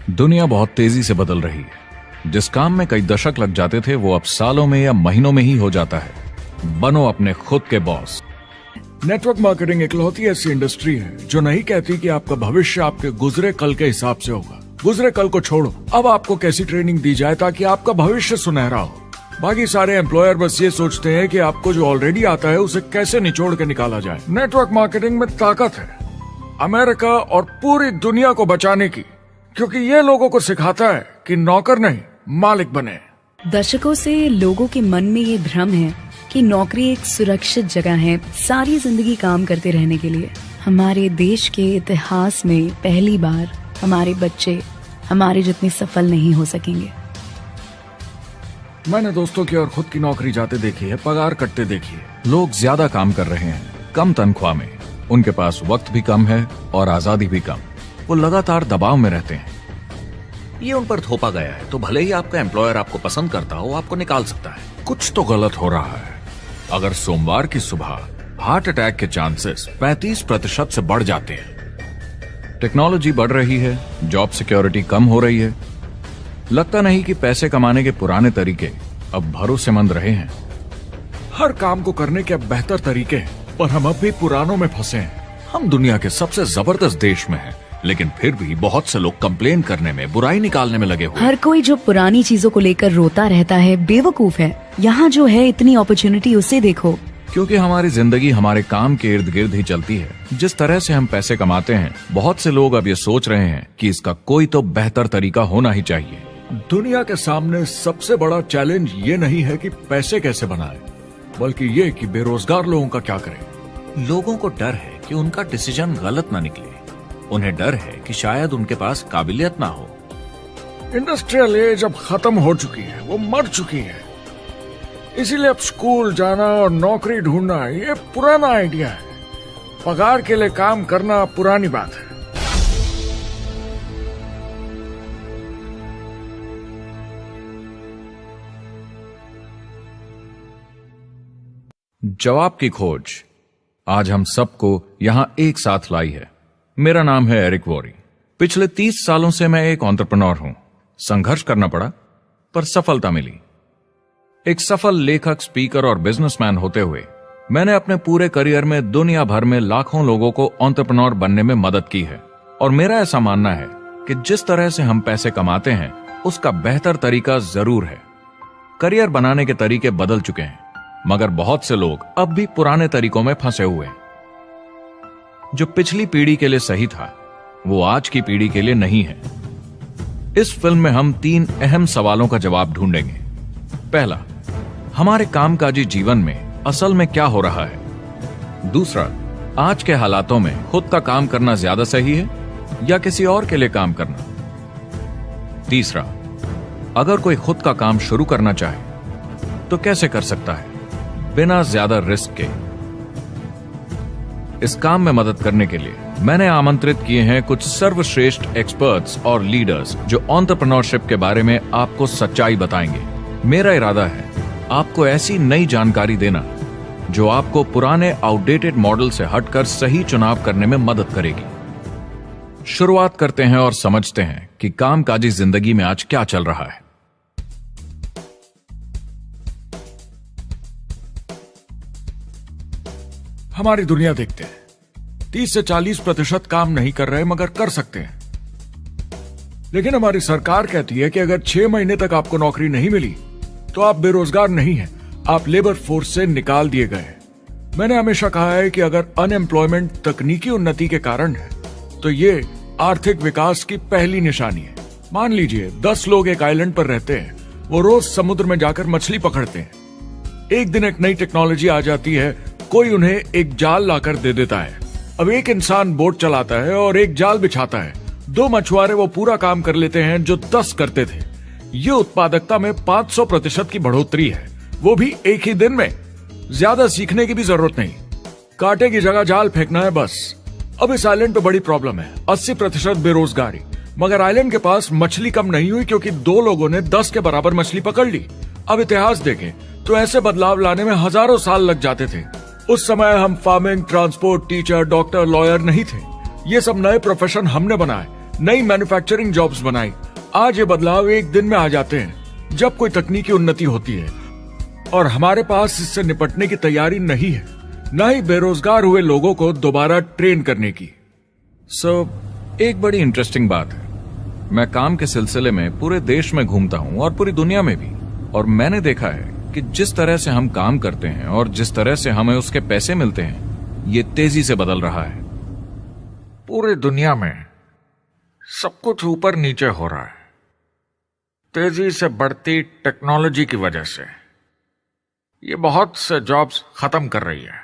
दुनिया बहुत तेजी से बदल रही है। जिस काम में कई दशक लग जाते थे वो अब सालों में या महीनों में ही हो जाता है। बनो अपने खुद के बॉस। नेटवर्क मार्केटिंग इकलौती ऐसी इंडस्ट्री है जो नहीं कहती कि आपका भविष्य आपके गुजरे कल के हिसाब से होगा। गुजरे कल को छोड़ो, अब आपको कैसी ट्रेनिंग दी जाए ताकि आपका भविष्य सुनहरा हो। बाकी सारे एम्प्लॉयर बस ये सोचते हैं कि आपको जो ऑलरेडी आता है उसे कैसे निचोड़ के निकाला जाए। नेटवर्क मार्केटिंग में ताकत है अमेरिका और पूरी दुनिया को बचाने की, क्योंकि ये लोगों को सिखाता है कि नौकर नहीं मालिक बने। दशकों से लोगों के मन में ये भ्रम है कि नौकरी एक सुरक्षित जगह है सारी जिंदगी काम करते रहने के लिए। हमारे देश के इतिहास में पहली बार हमारे बच्चे हमारे जितने सफल नहीं हो सकेंगे। मैंने दोस्तों की और खुद की नौकरी जाते देखी है, पगार कटते देखी है। लोग ज्यादा काम कर रहे हैं कम तनख्वाह में। उनके पास वक्त भी कम है और आजादी भी कम। वो लगातार दबाव में रहते हैं। ये उन पर थोपा गया है, तो भले ही आपका एम्प्लॉयर आपको पसंद करता हो, आपको निकाल सकता है। कुछ तो गलत हो रहा है। अगर सोमवार की सुबह हार्ट अटैक के चांसेस 35% से बढ़ जाते हैं। टेक्नोलॉजी बढ़ रही है, जॉब सिक्योरिटी कम हो रही है। लगता नहीं कि पैसे कमाने के पुराने तरीके अब भरोसेमंद रहे हैं। हर काम को करने के अब बेहतर तरीके हैं, पर हम अब भी पुरानों में फंसे हैं। हम दुनिया के सबसे जबरदस्त देश में हैं, लेकिन फिर भी बहुत से लोग कंप्लेन करने में, बुराई निकालने में लगे हुए। हर कोई जो पुरानी चीजों को लेकर रोता रहता है बेवकूफ है। यहाँ जो है इतनी अपॉर्चुनिटी उसे देखो। क्योंकि हमारी जिंदगी हमारे काम के इर्द गिर्द ही चलती है। जिस तरह से हम पैसे कमाते हैं, बहुत से लोग अब ये सोच रहे हैं कि इसका कोई तो बेहतर तरीका होना ही चाहिए। दुनिया के सामने सबसे बड़ा चैलेंज ये नहीं है कि पैसे कैसे बनाएं, बल्कि ये कि बेरोजगार लोगों का क्या करें। लोगों को डर है कि उनका डिसीजन गलत ना निकले। उन्हें डर है कि शायद उनके पास काबिलियत ना हो। इंडस्ट्रियल एज अब खत्म हो चुकी है, वो मर चुकी है। इसीलिए अब स्कूल जाना और नौकरी ढूंढना ये पुराना आइडिया है। पगार के लिए काम करना पुरानी बात है। जवाब की खोज आज हम सबको यहां एक साथ लाई है। मेरा नाम है एरिक वॉरी। पिछले 30 सालों से मैं एक एंटरप्रेन्योर हूं। संघर्ष करना पड़ा, पर सफलता मिली। एक सफल लेखक, स्पीकर और बिजनेसमैन होते हुए मैंने अपने पूरे करियर में दुनिया भर में लाखों लोगों को एंटरप्रेन्योर बनने में मदद की है। और मेरा ऐसा मानना है कि जिस तरह से हम पैसे कमाते हैं उसका बेहतर तरीका जरूर है। करियर बनाने के तरीके बदल चुके हैं, मगर बहुत से लोग अब भी पुराने तरीकों में फंसे हुए हैं। जो पिछली पीढ़ी के लिए सही था वो आज की पीढ़ी के लिए नहीं है। इस फिल्म में हम 3 अहम सवालों का जवाब ढूंढेंगे। पहला, हमारे कामकाजी जीवन में असल में क्या हो रहा है। दूसरा, आज के हालातों में खुद का काम करना ज्यादा सही है या किसी और के लिए काम करना। तीसरा, अगर कोई खुद का काम शुरू करना चाहे तो कैसे कर सकता है बिना ज्यादा रिस्क के। इस काम में मदद करने के लिए मैंने आमंत्रित किए हैं कुछ सर्वश्रेष्ठ एक्सपर्ट्स और लीडर्स जो एंटरप्रेन्योरशिप के बारे में आपको सच्चाई बताएंगे। मेरा इरादा है आपको ऐसी नई जानकारी देना जो आपको पुराने आउटडेटेड मॉडल से हटकर सही चुनाव करने में मदद करेगी। शुरुआत करते हैं और समझते हैं कि कामकाजी जिंदगी में आज क्या चल रहा है। हमारी दुनिया देखते हैं 30 से 40% काम नहीं कर रहे मगर कर सकते हैं। लेकिन हमारी सरकार कहती है कि अगर 6 महीने तक आपको नौकरी नहीं मिली तो आप बेरोजगार नहीं हैं, आप लेबर फोर्स से निकाल दिए गए। मैंने हमेशा कहा है कि अगर अनएम्प्लॉयमेंट तकनीकी उन्नति के कारण है तो ये आर्थिक विकास की पहली निशानी है। मान लीजिए 10 लोग एक आइलैंड पर रहते हैं, वो रोज समुद्र में जाकर मछली पकड़ते हैं। एक दिन एक नई टेक्नोलॉजी आ जाती है, कोई उन्हें एक जाल लाकर दे देता है। अब एक इंसान बोट चलाता है और एक जाल बिछाता है। 2 मछुआरे वो पूरा काम कर लेते हैं जो 10 करते थे। ये उत्पादकता में 500% की बढ़ोतरी है, वो भी एक ही दिन में। ज्यादा सीखने की भी जरूरत नहीं, कांटे की जगह जाल फेंकना है बस। अब इस आइलैंड पे बड़ी प्रॉब्लम है, 80% बेरोजगारी। मगर आइलैंड के पास मछली कम नहीं हुई क्योंकि 2 लोगों ने 10 के बराबर मछली पकड़ ली। अब इतिहास देखें तो ऐसे बदलाव लाने में हजारों साल लग जाते थे। उस समय हम farming, transport, teacher, doctor, lawyer नहीं थे। ये सब नए प्रोफेशन हमने बनाए। नई मैन्युफैक्चरिंग जॉब्स बनाई। आज ये बदलाव एक दिन में आ जाते हैं जब कोई तकनीकी उन्नति होती है, और हमारे पास इससे निपटने की तैयारी नहीं है, न ही बेरोजगार हुए लोगों को दोबारा ट्रेन करने की। एक बड़ी इंटरेस्टिंग बात है, मैं काम के सिलसिले में पूरे देश में घूमता हूं और पूरी दुनिया में भी, और मैंने देखा है कि जिस तरह से हम काम करते हैं और जिस तरह से हमें उसके पैसे मिलते हैं, ये तेजी से बदल रहा है। पूरी दुनिया में सब कुछ ऊपर नीचे हो रहा है, तेजी से बढ़ती टेक्नोलॉजी की वजह से। ये बहुत से जॉब्स खत्म कर रही है,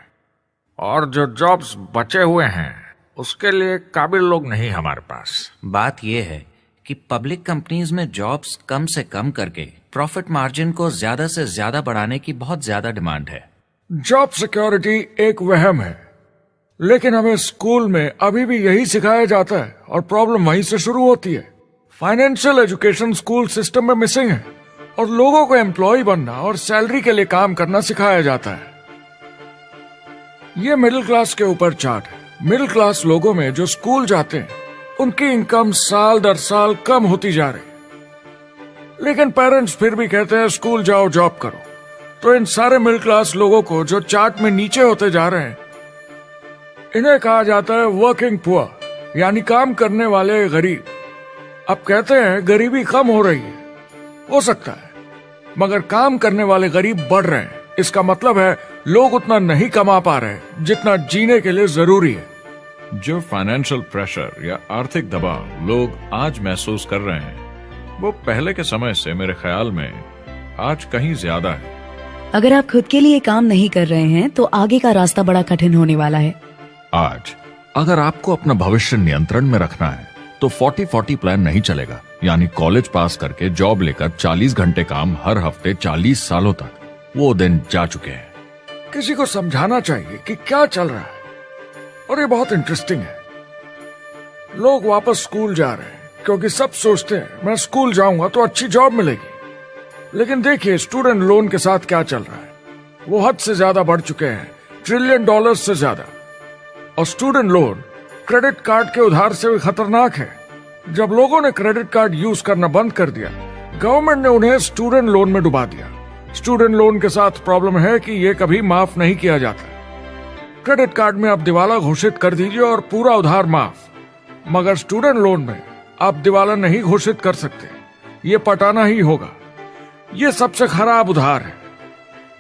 और जो जॉब्स बचे हुए हैं उसके लिए काबिल लोग नहीं हमारे पास। बात यह है कि पब्लिक कंपनीज में जॉब्स कम से कम करके प्रॉफिट मार्जिन को ज्यादा से ज्यादा बढ़ाने की बहुत ज्यादा डिमांड है। जॉब सिक्योरिटी एक वहम है, लेकिन हमें स्कूल में अभी भी यही सिखाया जाता है, और प्रॉब्लम वहीं से शुरू होती है। फाइनेंशियल एजुकेशन स्कूल सिस्टम में मिसिंग है, और लोगों को एम्प्लॉय बनना और सैलरी के लिए काम करना सिखाया जाता है। ये मिडिल क्लास के ऊपर चार्ट है। मिडिल क्लास लोगों में जो स्कूल जाते हैं उनकी इनकम साल दर साल कम होती जा रही, लेकिन पेरेंट्स फिर भी कहते हैं स्कूल जाओ, जॉब करो। तो इन सारे मिडिल क्लास लोगों को जो चार्ट में नीचे होते जा रहे हैं, इन्हें कहा जाता है वर्किंग पुअर, यानी काम करने वाले गरीब। अब कहते हैं गरीबी कम हो रही है, हो सकता है, मगर काम करने वाले गरीब बढ़ रहे हैं। इसका मतलब है लोग उतना नहीं कमा पा रहे जितना जीने के लिए जरूरी है। जो फाइनेंशियल प्रेशर या आर्थिक दबाव लोग आज महसूस कर रहे हैं, वो पहले के समय से मेरे ख्याल में आज कहीं ज्यादा है। अगर आप खुद के लिए काम नहीं कर रहे हैं तो आगे का रास्ता बड़ा कठिन होने वाला है। आज अगर आपको अपना भविष्य नियंत्रण में रखना है तो 40-40 प्लान नहीं चलेगा, यानी कॉलेज पास करके जॉब लेकर 40 घंटे काम हर हफ्ते 40 सालों तक, वो दिन जा चुके हैं। किसी को समझाना चाहिए कि क्या चल रहा है, और ये बहुत इंटरेस्टिंग है। लोग वापस स्कूल जा रहे हैं क्योंकि सब सोचते हैं मैं स्कूल जाऊंगा तो अच्छी जॉब मिलेगी। लेकिन देखिए स्टूडेंट लोन के साथ क्या चल रहा है, वो हद से ज्यादा बढ़ चुके हैं, $1 ट्रिलियन से ज्यादा। और स्टूडेंट लोन क्रेडिट कार्ड के उधार से भी खतरनाक है। जब लोगों ने क्रेडिट कार्ड यूज करना बंद कर दिया, गवर्नमेंट ने उन्हें स्टूडेंट लोन में डुबा दिया। स्टूडेंट लोन के साथ प्रॉब्लम है कि ये कभी माफ नहीं किया जाता। क्रेडिट कार्ड में आप दिवाला घोषित कर दीजिए और पूरा उधार माफ, मगर स्टूडेंट लोन में आप दिवाला नहीं घोषित कर सकते, ये पटाना ही होगा। ये सबसे खराब उधार है।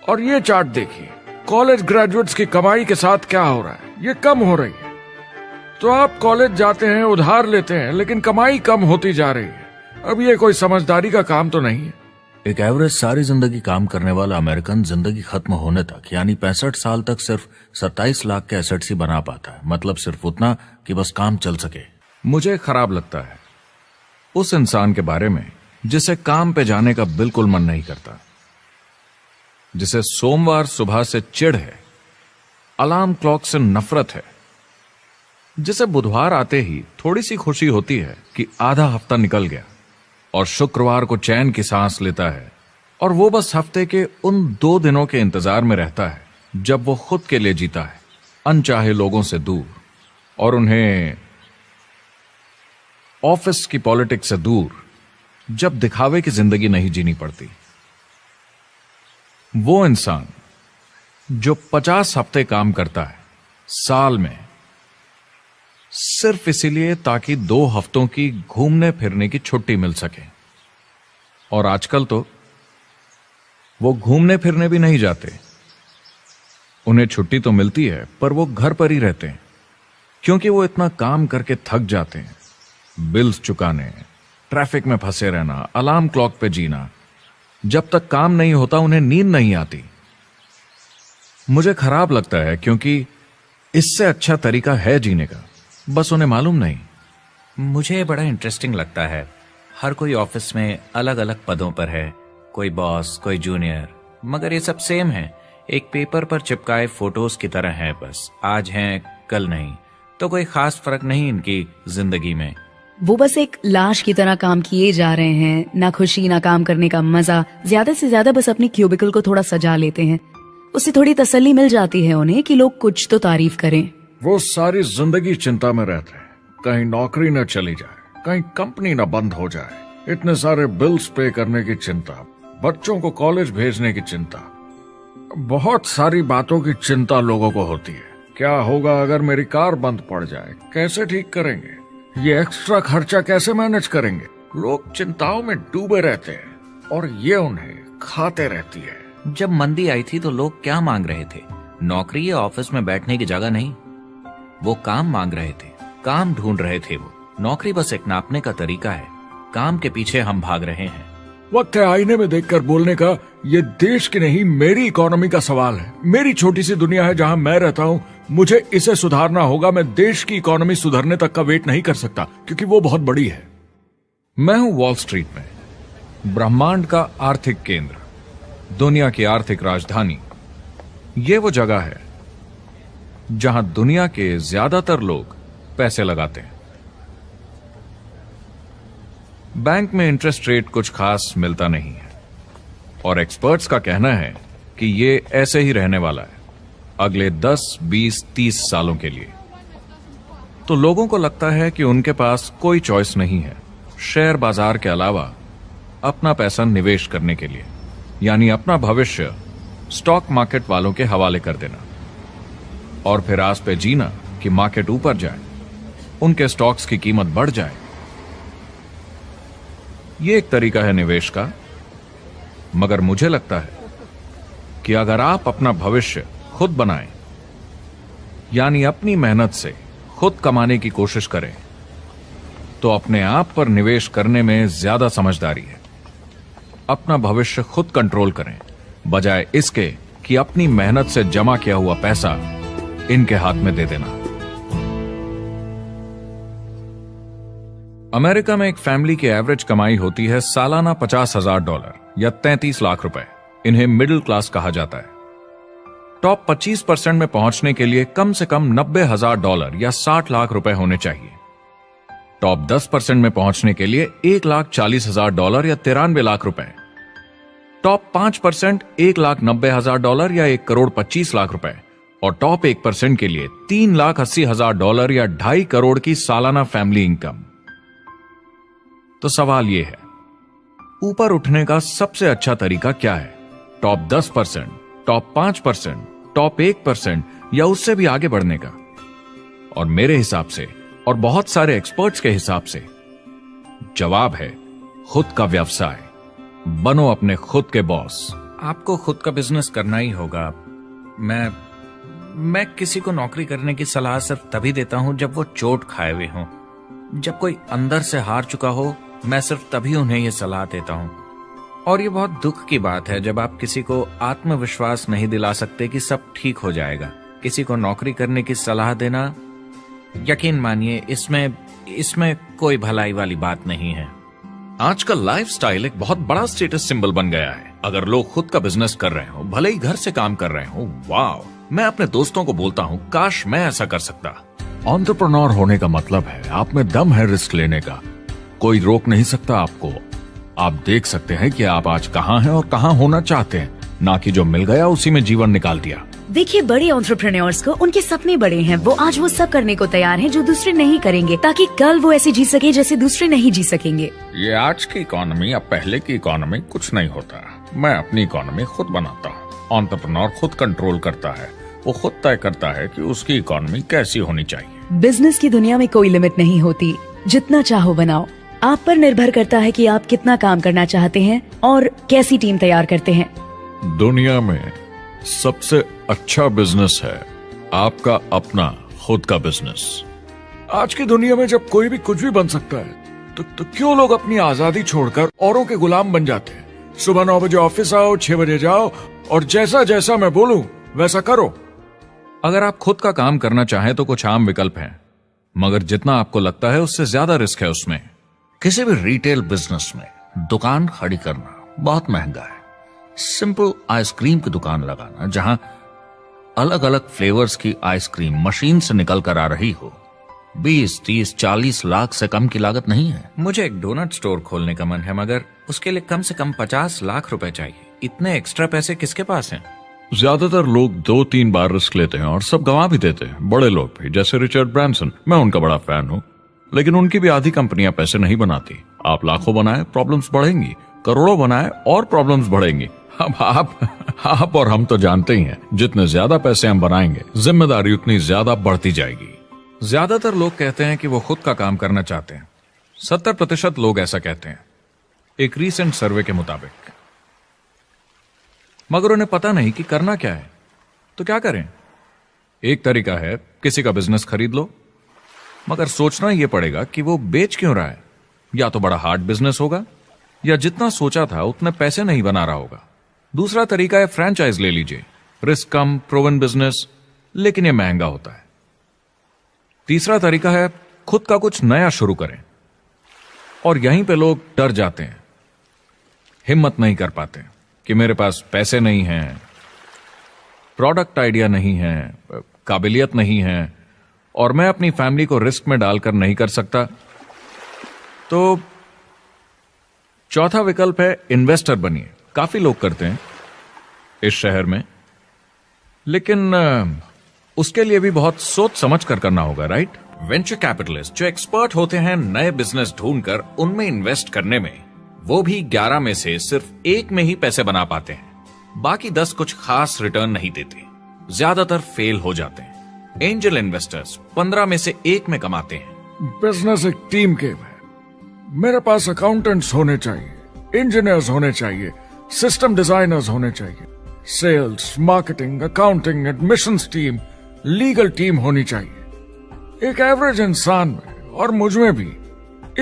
और ये चार्ट देखिए, कॉलेज ग्रेजुएट्स की कमाई के साथ क्या हो रहा है, ये कम हो रही है। तो आप कॉलेज जाते हैं, उधार लेते हैं, लेकिन कमाई कम होती जा रही है। अब ये कोई समझदारी का काम तो नहीं है। एक एवरेज सारी जिंदगी काम करने वाला अमेरिकन जिंदगी खत्म होने तक, यानी 65 साल तक सिर्फ 27 लाख के एसेट्स ही बना पाता है। मतलब सिर्फ उतना कि बस काम चल सके। मुझे खराब लगता है उस इंसान के बारे में जिसे काम पे जाने का बिल्कुल मन नहीं करता, जिसे सोमवार सुबह से चिढ़ है, अलार्म क्लॉक से नफरत है, जिसे बुधवार आते ही थोड़ी सी खुशी होती है कि आधा हफ्ता निकल गया, और शुक्रवार को चैन की सांस लेता है, और वो बस हफ्ते के उन 2 दिनों के इंतजार में रहता है जब वो खुद के लिए जीता है, अनचाहे लोगों से दूर, और उन्हें ऑफिस की पॉलिटिक्स से दूर, जब दिखावे की जिंदगी नहीं जीनी पड़ती। वो इंसान जो 50 हफ्ते काम करता है साल में, सिर्फ इसीलिए ताकि 2 हफ्तों की घूमने फिरने की छुट्टी मिल सके। और आजकल तो वो घूमने फिरने भी नहीं जाते। उन्हें छुट्टी तो मिलती है, पर वो घर पर ही रहते हैं, क्योंकि वो इतना काम करके थक जाते हैं। बिल्स चुकाने, ट्रैफिक में फंसे रहना, अलार्म क्लॉक पे जीना। जब तक काम नहीं होता उन्हें नींद नहीं आती। मुझे खराब लगता है, क्योंकि इससे अच्छा तरीका है जीने का, बस उन्हें मालूम नहीं। मुझे बड़ा इंटरेस्टिंग लगता है, हर कोई ऑफिस में अलग अलग पदों पर है, कोई बॉस, कोई जूनियर, मगर ये सब सेम है, एक पेपर पर चिपकाए फोटोज की तरह है। बस आज हैं, कल नहीं, तो कोई खास फर्क नहीं इनकी जिंदगी में। वो बस एक लाश की तरह काम किए जा रहे हैं, ना खुशी ना काम करने का मजा। ज्यादा से ज्यादा बस अपनी क्यूबिकल को थोड़ा सजा लेते हैं, उससे थोड़ी तसल्ली मिल जाती है उन्हें कि लोग कुछ तो तारीफ करें। वो सारी जिंदगी चिंता में रहते हैं कहीं नौकरी न चली जाए, कहीं कंपनी ना बंद हो जाए, इतने सारे बिल्स पे करने की चिंता, बच्चों को कॉलेज भेजने की चिंता, बहुत सारी बातों की चिंता लोगों को होती है। क्या होगा अगर मेरी कार बंद पड़ जाए, कैसे ठीक करेंगे, ये एक्स्ट्रा खर्चा कैसे मैनेज करेंगे। लोग चिंताओं में डूबे रहते हैं और ये उन्हें खाते रहती है। जब मंदी आई थी तो लोग क्या मांग रहे थे? नौकरी या ऑफिस में बैठने की जगह नहीं, वो काम मांग रहे थे, काम ढूंढ रहे थे। वो नौकरी बस एक नापने का तरीका है, काम के पीछे हम भाग रहे हैं। वक्त है आईने में देखकर बोलने का, ये देश की नहीं मेरी इकोनॉमी का सवाल है। मेरी छोटी सी दुनिया है जहां मैं रहता हूं, मुझे इसे सुधारना होगा। मैं देश की इकोनॉमी सुधरने तक का वेट नहीं कर सकता क्योंकि वो बहुत बड़ी है। मैं हूं वॉल स्ट्रीट में, ब्रह्मांड का आर्थिक केंद्र, दुनिया की आर्थिक राजधानी। ये वो जगह है जहां दुनिया के ज्यादातर लोग पैसे लगाते हैं। बैंक में इंटरेस्ट रेट कुछ खास मिलता नहीं है और एक्सपर्ट्स का कहना है कि ये ऐसे ही रहने वाला है अगले 10, 20, 30 सालों के लिए। तो लोगों को लगता है कि उनके पास कोई चॉइस नहीं है शेयर बाजार के अलावा अपना पैसा निवेश करने के लिए, यानी अपना भविष्य स्टॉक मार्केट वालों के हवाले कर देना और फिर आस पे जीना कि मार्केट ऊपर जाए, उनके स्टॉक्स की कीमत बढ़ जाए। यह एक तरीका है निवेश का, मगर मुझे लगता है कि अगर आप अपना भविष्य खुद बनाएं, यानी अपनी मेहनत से खुद कमाने की कोशिश करें, तो अपने आप पर निवेश करने में ज्यादा समझदारी है। अपना भविष्य खुद कंट्रोल करें, बजाय इसके कि अपनी मेहनत से जमा किया हुआ पैसा इनके हाथ में दे देना। अमेरिका में एक फैमिली की एवरेज कमाई होती है सालाना $50,000 या 33 लाख रुपए। इन्हें मिडिल क्लास कहा जाता है। टॉप 25% में पहुंचने के लिए कम से कम $90,000 या 60 लाख रुपए होने चाहिए। टॉप 10% में पहुंचने के लिए $1,40,000 या 93 लाख रुपए। टॉप 5% $1,90,000 या 1,25,00,000 रुपए और टॉप 1% के लिए $3,80,000 या 2.5 करोड़ की सालाना फैमिली इनकम। तो सवाल यह है, ऊपर उठने का सबसे अच्छा तरीका क्या है? टॉप 10%, टॉप 5%, टॉप 1% या उससे भी आगे बढ़ने का? और मेरे हिसाब से और बहुत सारे एक्सपर्ट्स के हिसाब से जवाब है खुद का व्यवसाय। बनो अपने खुद के बॉस। आपको खुद का बिजनेस करना ही होगा। मैं किसी को नौकरी करने की सलाह सिर्फ तभी देता हूं जब वो चोट खाए हुए हों। जब कोई अंदर से हार चुका हो, मैं सिर्फ तभी उन्हें यह सलाह देता हूं। और ये बहुत दुख की बात है जब आप किसी को आत्मविश्वास नहीं दिला सकते कि सब ठीक हो जाएगा। किसी को नौकरी करने की सलाह देना, यकीन मानिए, इसमें कोई भलाई वाली बात नहीं है। आजकल लाइफस्टाइल एक बहुत बड़ा स्टेटस सिंबल बन गया है। अगर लोग खुद का बिजनेस कर रहे हो, भले ही घर से काम कर रहे हो, वाह! मैं अपने दोस्तों को बोलता हूँ, काश मैं ऐसा कर सकता। एंटरप्रेन्योर होने का मतलब है आप में दम है रिस्क लेने का। कोई रोक नहीं सकता आपको। आप देख सकते हैं कि आप आज कहाँ हैं और कहाँ होना चाहते हैं, ना कि जो मिल गया उसी में जीवन निकाल दिया। देखिए, बड़े एंटरप्रेन्योर्स को उनके सपने बड़े हैं। वो आज वो सब करने को तैयार हैं जो दूसरे नहीं करेंगे, ताकि कल वो ऐसे जी सके जैसे दूसरे नहीं जी सकेंगे। ये आज की इकोनॉमी या पहले की इकोनॉमी कुछ नहीं होता। मैं अपनी इकोनॉमी खुद बनाता हूँ। एंटरप्रेन्योर खुद कंट्रोल करता है, वो खुद तय करता है कि उसकी इकोनॉमी कैसी होनी चाहिए। बिजनेस की दुनिया में कोई लिमिट नहीं होती, जितना चाहो बनाओ। आप पर निर्भर करता है कि आप कितना काम करना चाहते हैं और कैसी टीम तैयार करते हैं। दुनिया में सबसे अच्छा बिजनेस है आपका अपना खुद का बिजनेस। आज की दुनिया में जब कोई भी कुछ भी बन सकता है, तो क्यों लोग अपनी आजादी छोड़कर औरों के गुलाम बन जाते हैं? सुबह 9 बजे ऑफिस आओ, 6 बजे जाओ और जैसा जैसा मैं बोलूं वैसा करो। अगर आप खुद का काम करना चाहें तो कुछ आम विकल्प हैं, मगर जितना आपको लगता है उससे ज्यादा रिस्क है उसमें। किसी भी रिटेल बिजनेस में दुकान खड़ी करना बहुत महंगा है। सिंपल आइसक्रीम की दुकान लगाना जहां अलग अलग फ्लेवर्स की आइसक्रीम मशीन से निकल कर आ रही हो, 20, 30, 40 लाख से कम की लागत नहीं है। मुझे एक डोनट स्टोर खोलने का मन है, मगर उसके लिए कम से कम 50 लाख रुपए चाहिए। इतने एक्स्ट्रा पैसे किसके पास हैं? ज्यादातर लोग 2-3 बार रिस्क लेते हैं और सब गंवा भी देते हैं। बड़े लोग भी, जैसे रिचर्ड ब्रांसन, मैं उनका बड़ा फैन हूँ। लेकिन उनकी भी आधी कंपनियां पैसे नहीं बनाती। आप लाखों बनाए, प्रॉब्लम्स बढ़ेंगी, करोड़ों बनाए और प्रॉब्लम्स बढ़ेंगी। अब आप और हम तो जानते ही हैं, जितने ज्यादा पैसे हम बनाएंगे, जिम्मेदारी उतनी ज्यादा बढ़ती जाएगी। ज्यादातर लोग कहते हैं कि वो खुद का काम करना चाहते हैं। 70% लोग ऐसा कहते हैं, एक रीसेंट सर्वे के मुताबिक। मगर उन्हें पता नहीं कि करना क्या है। तो क्या करें? एक तरीका है किसी का बिजनेस खरीद लो, मगर सोचना यह पड़ेगा कि वो बेच क्यों रहा है। या तो बड़ा हार्ड बिजनेस होगा, या जितना सोचा था उतने पैसे नहीं बना रहा होगा। दूसरा तरीका है फ्रेंचाइज ले लीजिए, रिस्क कम, प्रूवन बिजनेस, लेकिन यह महंगा होता है। तीसरा तरीका है खुद का कुछ नया शुरू करें, और यहीं पे लोग डर जाते हैं, हिम्मत नहीं कर पाते कि मेरे पास पैसे नहीं हैं, प्रोडक्ट आइडिया नहीं है, काबिलियत नहीं है, और मैं अपनी फैमिली को रिस्क में डालकर नहीं कर सकता। तो चौथा विकल्प है इन्वेस्टर बनिए। काफी लोग करते हैं इस शहर में, लेकिन उसके लिए भी बहुत सोच समझ कर करना होगा, राइट? वेंचर कैपिटलिस्ट जो एक्सपर्ट होते हैं नए बिजनेस ढूंढकर उनमें इन्वेस्ट करने में, वो भी 11 में से सिर्फ 1 में ही पैसे बना पाते हैं। बाकी 10 कुछ खास रिटर्न नहीं देते, ज्यादातर फेल हो जाते हैं। एंजल इन्वेस्टर्स 15 में से 1 में कमाते हैं। बिजनेस एक टीम गेम है। मेरे पास अकाउंटेंट्स होने चाहिए, इंजीनियर्स होने चाहिए, सिस्टम डिजाइनर्स होने चाहिए, sales, marketing, accounting, admissions team, legal team होनी चाहिए। एक एवरेज इंसान में और मुझ में भी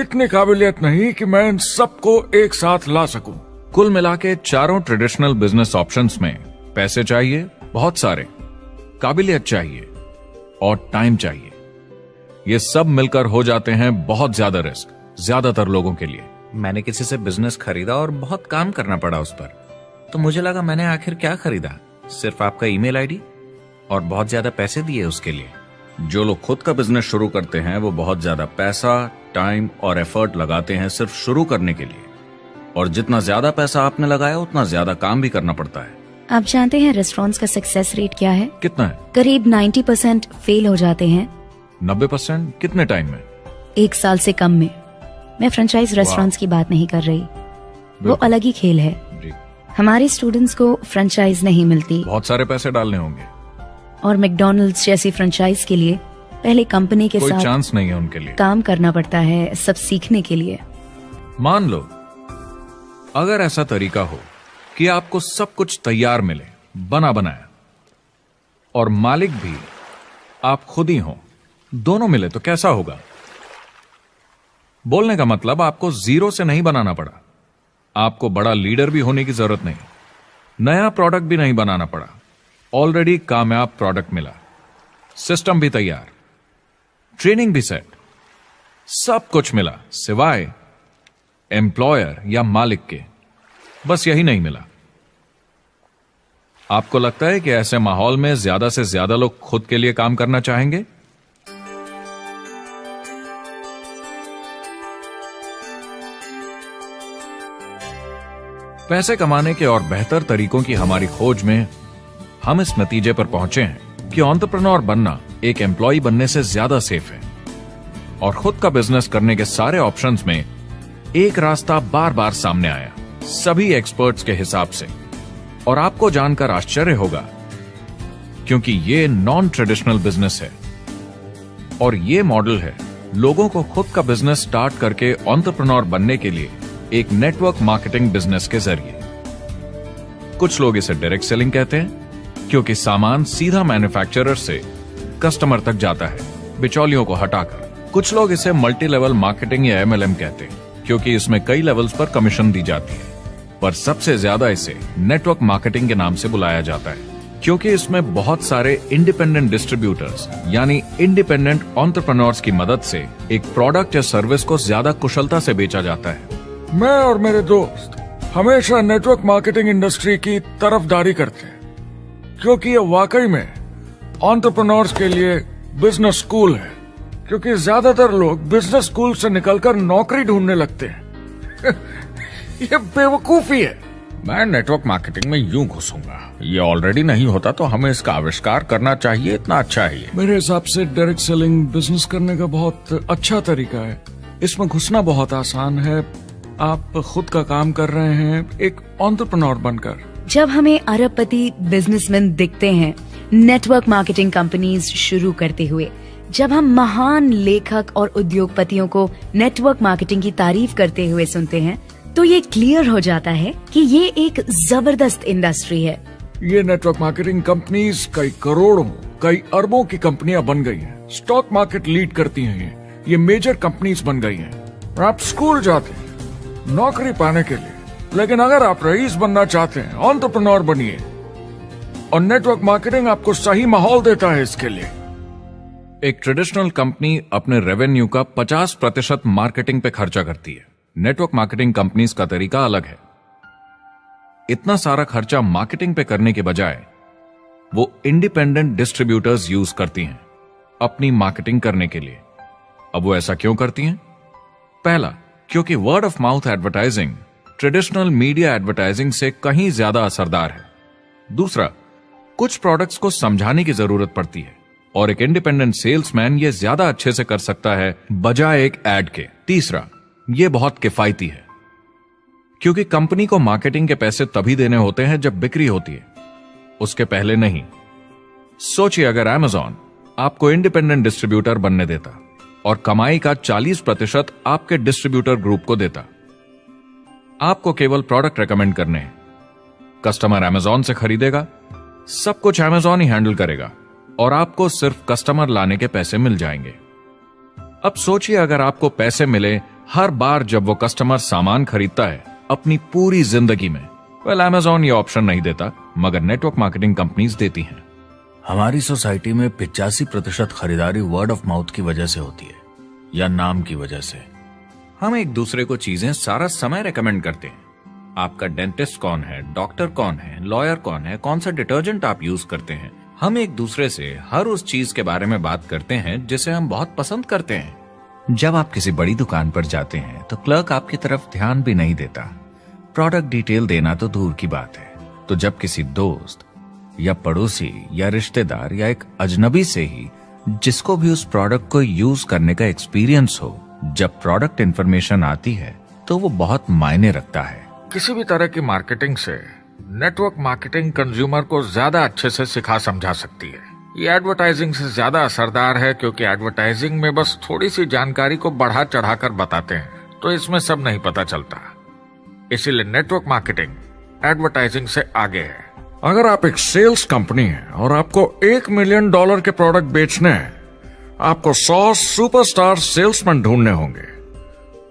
इतनी काबिलियत नहीं कि मैं इन सबको एक साथ ला सकूं। कुल मिला के चारों ट्रेडिशनल बिजनेस ऑप्शंस में पैसे चाहिए बहुत सारे, काबिलियत चाहिए और टाइम चाहिए। ये सब मिलकर हो जाते हैं बहुत ज्यादा रिस्क ज्यादातर लोगों के लिए। मैंने किसी से बिजनेस खरीदा और बहुत काम करना पड़ा उस पर, तो मुझे लगा मैंने आखिर क्या खरीदा, सिर्फ आपका ईमेल आईडी, और बहुत ज्यादा पैसे दिए उसके लिए। जो लोग खुद का बिजनेस शुरू करते हैं वो बहुत ज्यादा पैसा, टाइम और एफर्ट लगाते हैं सिर्फ शुरू करने के लिए, और जितना ज्यादा पैसा आपने लगाया उतना ज्यादा काम भी करना पड़ता है। आप जानते हैं रेस्टोरेंट्स का सक्सेस रेट क्या है? कितना है? करीब 90% फेल हो जाते हैं। 90%? कितने टाइम में? 1 साल से कम में। मैं फ्रेंचाइज रेस्टोरेंट्स की बात नहीं कर रही, वो अलग ही खेल है। जी। हमारे स्टूडेंट्स को फ्रेंचाइज नहीं मिलती, बहुत सारे पैसे डालने होंगे, और मैकडॉनल्ड्स जैसी फ्रेंचाइज के लिए पहले कंपनी के कोई साथ चांस नहीं है उनके लिए। काम करना पड़ता है सब सीखने के लिए। मान लो अगर ऐसा तरीका हो कि आपको सब कुछ तैयार मिले, बना बनाया, और मालिक भी आप खुद ही हो, दोनों मिले, तो कैसा होगा? बोलने का मतलब आपको जीरो से नहीं बनाना पड़ा, आपको बड़ा लीडर भी होने की जरूरत नहीं, नया प्रोडक्ट भी नहीं बनाना पड़ा, ऑलरेडी कामयाब प्रोडक्ट मिला, सिस्टम भी तैयार, ट्रेनिंग भी सेट, सब कुछ मिला सिवाय एम्प्लॉयर या मालिक के। बस यही नहीं मिला। आपको लगता है कि ऐसे माहौल में ज्यादा से ज्यादा लोग खुद के लिए काम करना चाहेंगे? पैसे कमाने के और बेहतर तरीकों की हमारी खोज में हम इस नतीजे पर पहुंचे हैं कि एंटरप्रेन्योर बनना एक एम्प्लॉय बनने से ज्यादा सेफ है, और खुद का बिजनेस करने के सारे ऑप्शंस में एक रास्ता बार बार सामने आया, सभी एक्सपर्ट्स के हिसाब से। और आपको जानकर आश्चर्य होगा, क्योंकि ये नॉन ट्रेडिशनल बिजनेस है, और ये मॉडल है लोगों को खुद का बिजनेस स्टार्ट करके एंटरप्रेन्योर बनने के लिए एक नेटवर्क मार्केटिंग बिजनेस के जरिए। कुछ लोग इसे डायरेक्ट सेलिंग कहते हैं, क्योंकि सामान सीधा मैन्युफैक्चरर से कस्टमर तक जाता है बिचौलियों को हटाकर। कुछ लोग इसे मल्टी लेवल मार्केटिंग या MLM कहते हैं, क्योंकि इसमें कई लेवल्स पर कमीशन दी जाती है, पर सबसे ज्यादा इसे नेटवर्क मार्केटिंग के नाम से बुलाया जाता है, क्योंकि इसमें बहुत सारे इंडिपेंडेंट डिस्ट्रीब्यूटर्स यानी इंडिपेंडेंट एंटरप्रेन्योर्स की मदद से एक प्रोडक्ट या सर्विस को ज्यादा कुशलता से बेचा जाता है। मैं और मेरे दोस्त हमेशा नेटवर्क मार्केटिंग इंडस्ट्री की तरफदारी करते हैं, क्योंकि ये वाकई में एंटरप्रेन्योर्स के लिए बिजनेस स्कूल है। क्योंकि ज्यादातर लोग बिजनेस स्कूल से निकलकर नौकरी ढूंढने लगते हैं। ये बेवकूफी है। मैं नेटवर्क मार्केटिंग में यूं घुसूंगा, ये ऑलरेडी नहीं होता तो हमें इसका आविष्कार करना चाहिए, इतना अच्छा है ये। मेरे हिसाब से डायरेक्ट सेलिंग बिजनेस करने का बहुत अच्छा तरीका है। इसमें घुसना बहुत आसान है। आप खुद का काम कर रहे हैं एक एंटरप्रेन्योर बनकर। जब हमें अरबपति बिजनेसमैन दिखते हैं नेटवर्क मार्केटिंग कंपनीज शुरू करते हुए, जब हम महान लेखक और उद्योगपतियों को नेटवर्क मार्केटिंग की तारीफ करते हुए सुनते हैं, तो ये क्लियर हो जाता है कि ये एक जबरदस्त इंडस्ट्री है। ये नेटवर्क मार्केटिंग कंपनीज कई करोड़ों, कई अरबों की कंपनियां बन गई हैं। स्टॉक मार्केट लीड करती हैं ये मेजर कंपनीज बन गई हैं। और आप स्कूल जाते हैं नौकरी पाने के लिए, लेकिन अगर आप रईस बनना चाहते हैं, एंटरप्रेन्योर बनिए, और नेटवर्क मार्केटिंग आपको सही माहौल देता है इसके लिए। एक ट्रेडिशनल कंपनी अपने रेवेन्यू का 50% मार्केटिंग पे खर्चा करती है। नेटवर्क मार्केटिंग कंपनीज का तरीका अलग है। इतना सारा खर्चा मार्केटिंग पे करने के बजाय वो इंडिपेंडेंट डिस्ट्रीब्यूटर्स यूज करती हैं अपनी मार्केटिंग करने के लिए। अब वो ऐसा क्यों करती हैं? पहला, क्योंकि word of mouth advertising traditional media advertising से कहीं ज्यादा असरदार है। दूसरा, कुछ प्रोडक्ट्स को समझाने की जरूरत पड़ती है और एक इंडिपेंडेंट सेल्समैन ये ज्यादा अच्छे से कर सकता है बजाय एक एड के। तीसरा, ये बहुत किफायती है क्योंकि कंपनी को मार्केटिंग के पैसे तभी देने होते हैं जब बिक्री होती है, उसके पहले नहीं। सोचिए अगर Amazon आपको इंडिपेंडेंट डिस्ट्रीब्यूटर बनने देता और कमाई का 40% आपके डिस्ट्रीब्यूटर ग्रुप को देता। आपको केवल प्रोडक्ट रेकमेंड करने हैं, कस्टमर Amazon से खरीदेगा, सब कुछ Amazon ही हैंडल करेगा और आपको सिर्फ कस्टमर लाने के पैसे मिल जाएंगे। अब सोचिए अगर आपको पैसे मिले हर बार जब वो कस्टमर सामान खरीदता है अपनी पूरी जिंदगी में। Amazon ये ऑप्शन नहीं देता, मगर नेटवर्क मार्केटिंग कंपनीज देती हैं। हमारी सोसाइटी में 85% खरीदारी वर्ड ऑफ माउथ की वजह से होती है या नाम की वजह से। हम एक दूसरे को चीजें सारा समय रेकमेंड करते हैं। आपका डेंटिस्ट कौन है, डॉक्टर कौन है, लॉयर कौन है, कौन सा डिटर्जेंट आप यूज करते हैं। हम एक दूसरे से हर उस चीज के बारे में बात करते हैं जिसे हम बहुत पसंद करते हैं। जब आप किसी बड़ी दुकान पर जाते हैं तो क्लर्क आपकी तरफ ध्यान भी नहीं देता, प्रोडक्ट डिटेल देना तो दूर की बात है। तो जब किसी दोस्त या पड़ोसी या रिश्तेदार या एक अजनबी से ही जिसको भी उस प्रोडक्ट को यूज करने का एक्सपीरियंस हो, जब प्रोडक्ट इंफॉर्मेशन आती है तो वो बहुत मायने रखता है। किसी भी तरह की मार्केटिंग से नेटवर्क मार्केटिंग कंज्यूमर को ज्यादा अच्छे से सिखा समझा सकती है। ये एडवर्टाइजिंग से ज्यादा असरदार है क्योंकि एडवर्टाइजिंग में बस थोड़ी सी जानकारी को बढ़ा चढ़ाकर बताते हैं, तो इसमें सब नहीं पता चलता। इसीलिए नेटवर्क मार्केटिंग एडवर्टाइजिंग से आगे है। अगर आप एक सेल्स कंपनी है और आपको $1 मिलियन के प्रोडक्ट बेचने हैं, आपको 100 सुपरस्टार सेल्समैन ढूंढने होंगे